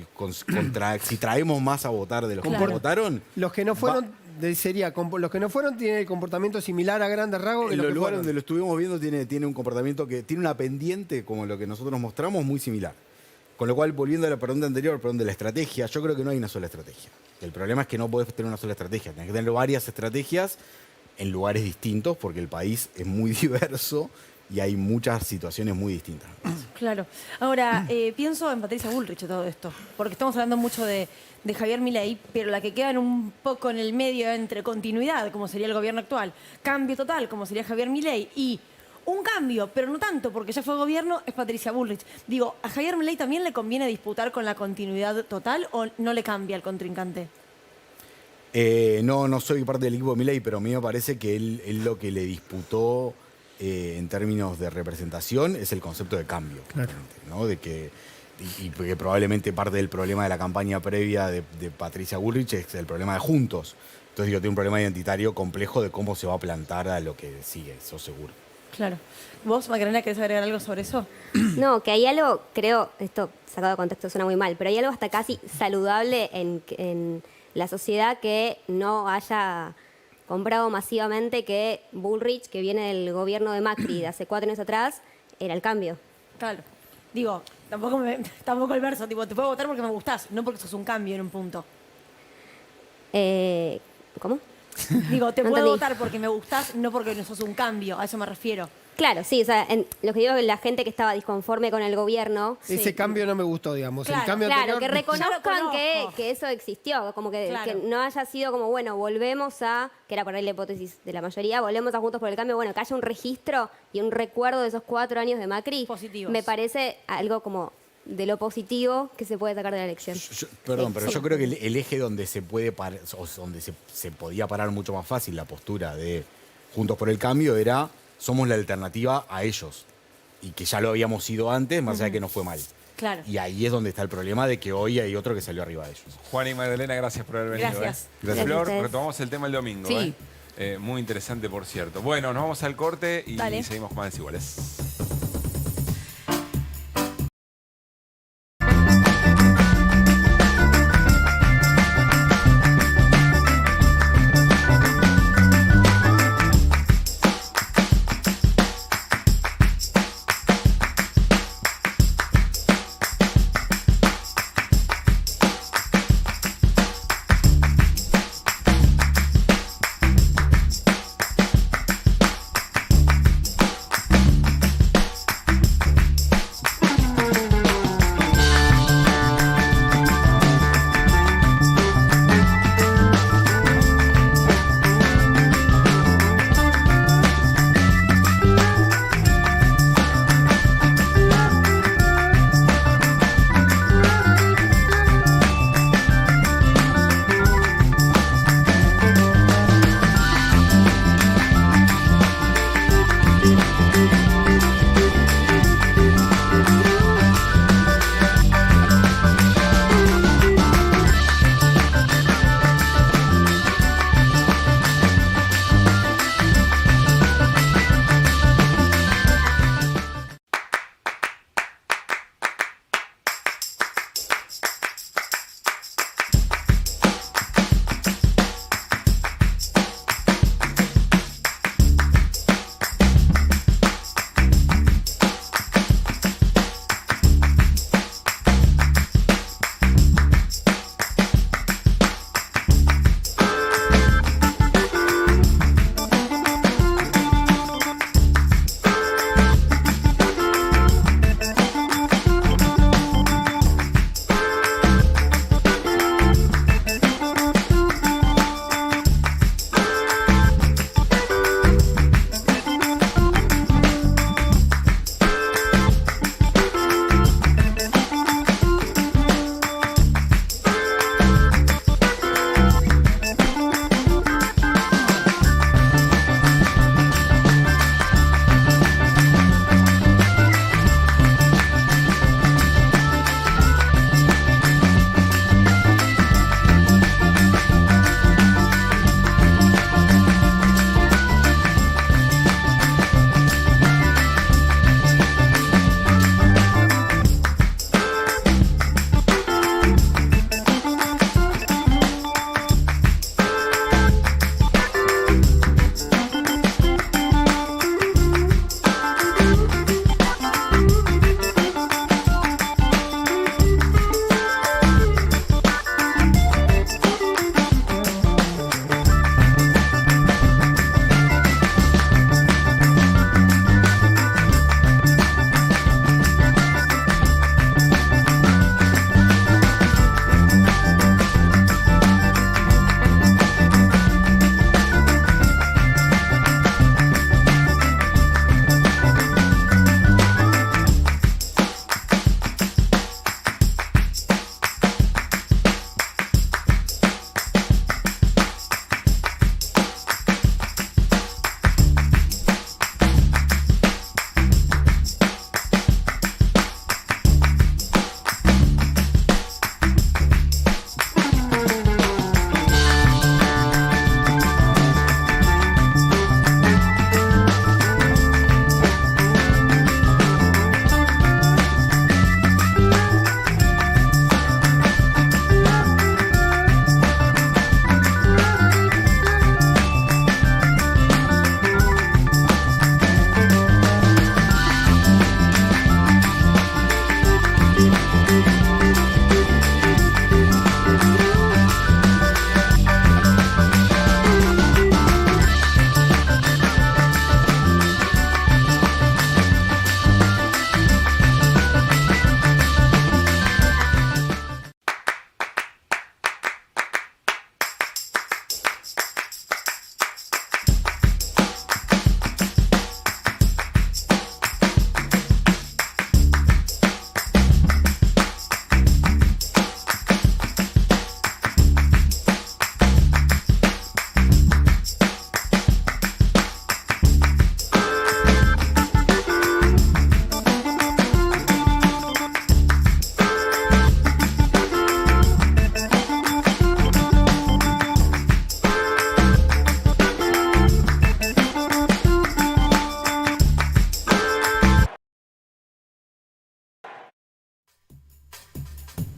V: si traemos más a votar de los que no votaron.
M: Los que no fueron, los que no fueron tienen el comportamiento similar a grandes rasgos.
V: En los lugares donde lo estuvimos viendo tiene un comportamiento que tiene una pendiente, como lo que nosotros mostramos, muy similar. Con lo cual, volviendo a la pregunta anterior, de la estrategia, yo creo que no hay una sola estrategia. El problema es que no podés tener una sola estrategia, tenés que tener varias estrategias en lugares distintos, porque el país es muy diverso y hay muchas situaciones muy distintas.
L: Claro. Ahora, pienso en Patricia Bullrich de todo esto, porque estamos hablando mucho de Javier Milei, pero la que queda un poco en el medio entre continuidad, como sería el gobierno actual, cambio total, como sería Javier Milei, y un cambio, pero no tanto, porque ya fue gobierno, es Patricia Bullrich. Digo, ¿a Javier Milei también le conviene disputar con la continuidad total o no le cambia al contrincante?
V: No soy parte del equipo de Milei, pero a mí me parece que él lo que le disputó en términos de representación es el concepto de cambio,
M: Claro.
V: ¿no? De que, y que probablemente parte del problema de la campaña previa de Patricia Bullrich es el problema de Juntos. Entonces digo, tiene un problema identitario complejo de cómo se va a plantar a lo que sigue, eso seguro.
L: Claro. ¿Vos, Macarena, querés agregar algo sobre eso?
W: No, que hay algo, creo, esto sacado de contexto suena muy mal, pero hay algo hasta casi saludable en la sociedad que no haya comprado masivamente que Bullrich, que viene del gobierno de Macri de hace 4 años atrás, era el cambio.
L: Claro. Digo, tampoco el verso, tipo, te puedo votar porque me gustás, no porque sos un cambio en un punto.
W: ¿Cómo?
L: Digo, te
W: No
L: puedo
W: entendí.
L: votar porque me gustás, no porque no sos un cambio, a eso me refiero.
W: Claro, sí, o sea, lo que digo es que la gente que estaba disconforme con el gobierno.
M: Ese cambio no me gustó, digamos.
W: Claro,
M: el cambio
W: claro,
M: anterior,
W: que
L: Ya lo
W: reconozcan
L: conozco.
W: que eso existió, como que
L: Claro.
W: no haya sido como, bueno, volvemos a, que era por ahí la hipótesis de la mayoría, volvemos a Juntos por el Cambio, bueno, que haya un registro y un recuerdo de esos 4 años de Macri,
L: Positivos.
W: me parece algo como de lo positivo que se puede sacar de la elección.
V: Perdón, pero yo creo que el eje donde se puede parar, o donde se podía parar mucho más fácil la postura de Juntos por el Cambio era somos la alternativa a ellos. Y que ya lo habíamos sido antes, más allá de que no fue mal.
L: Claro.
V: Y ahí es donde está el problema de que hoy hay otro que salió arriba de ellos.
K: Juan y Magdalena, gracias por haber venido.
L: Gracias.
V: Gracias.
K: Flor,
W: a ustedes.
K: retomamos el tema el domingo.
L: Sí.
K: Muy interesante, por cierto. Bueno, nos vamos al corte y
L: Dale.
K: seguimos con más Desiguales.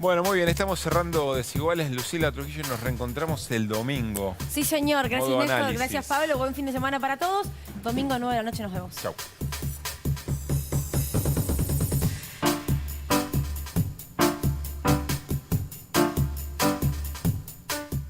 K: Bueno, muy bien, estamos cerrando Desiguales. Lucila Trujillo, nos reencontramos el domingo.
L: Sí, señor. Gracias,
K: Modo
L: Néstor.
K: análisis.
L: Gracias, Pablo. Buen fin de semana para todos. Domingo 9 de la noche nos vemos.
K: Chau.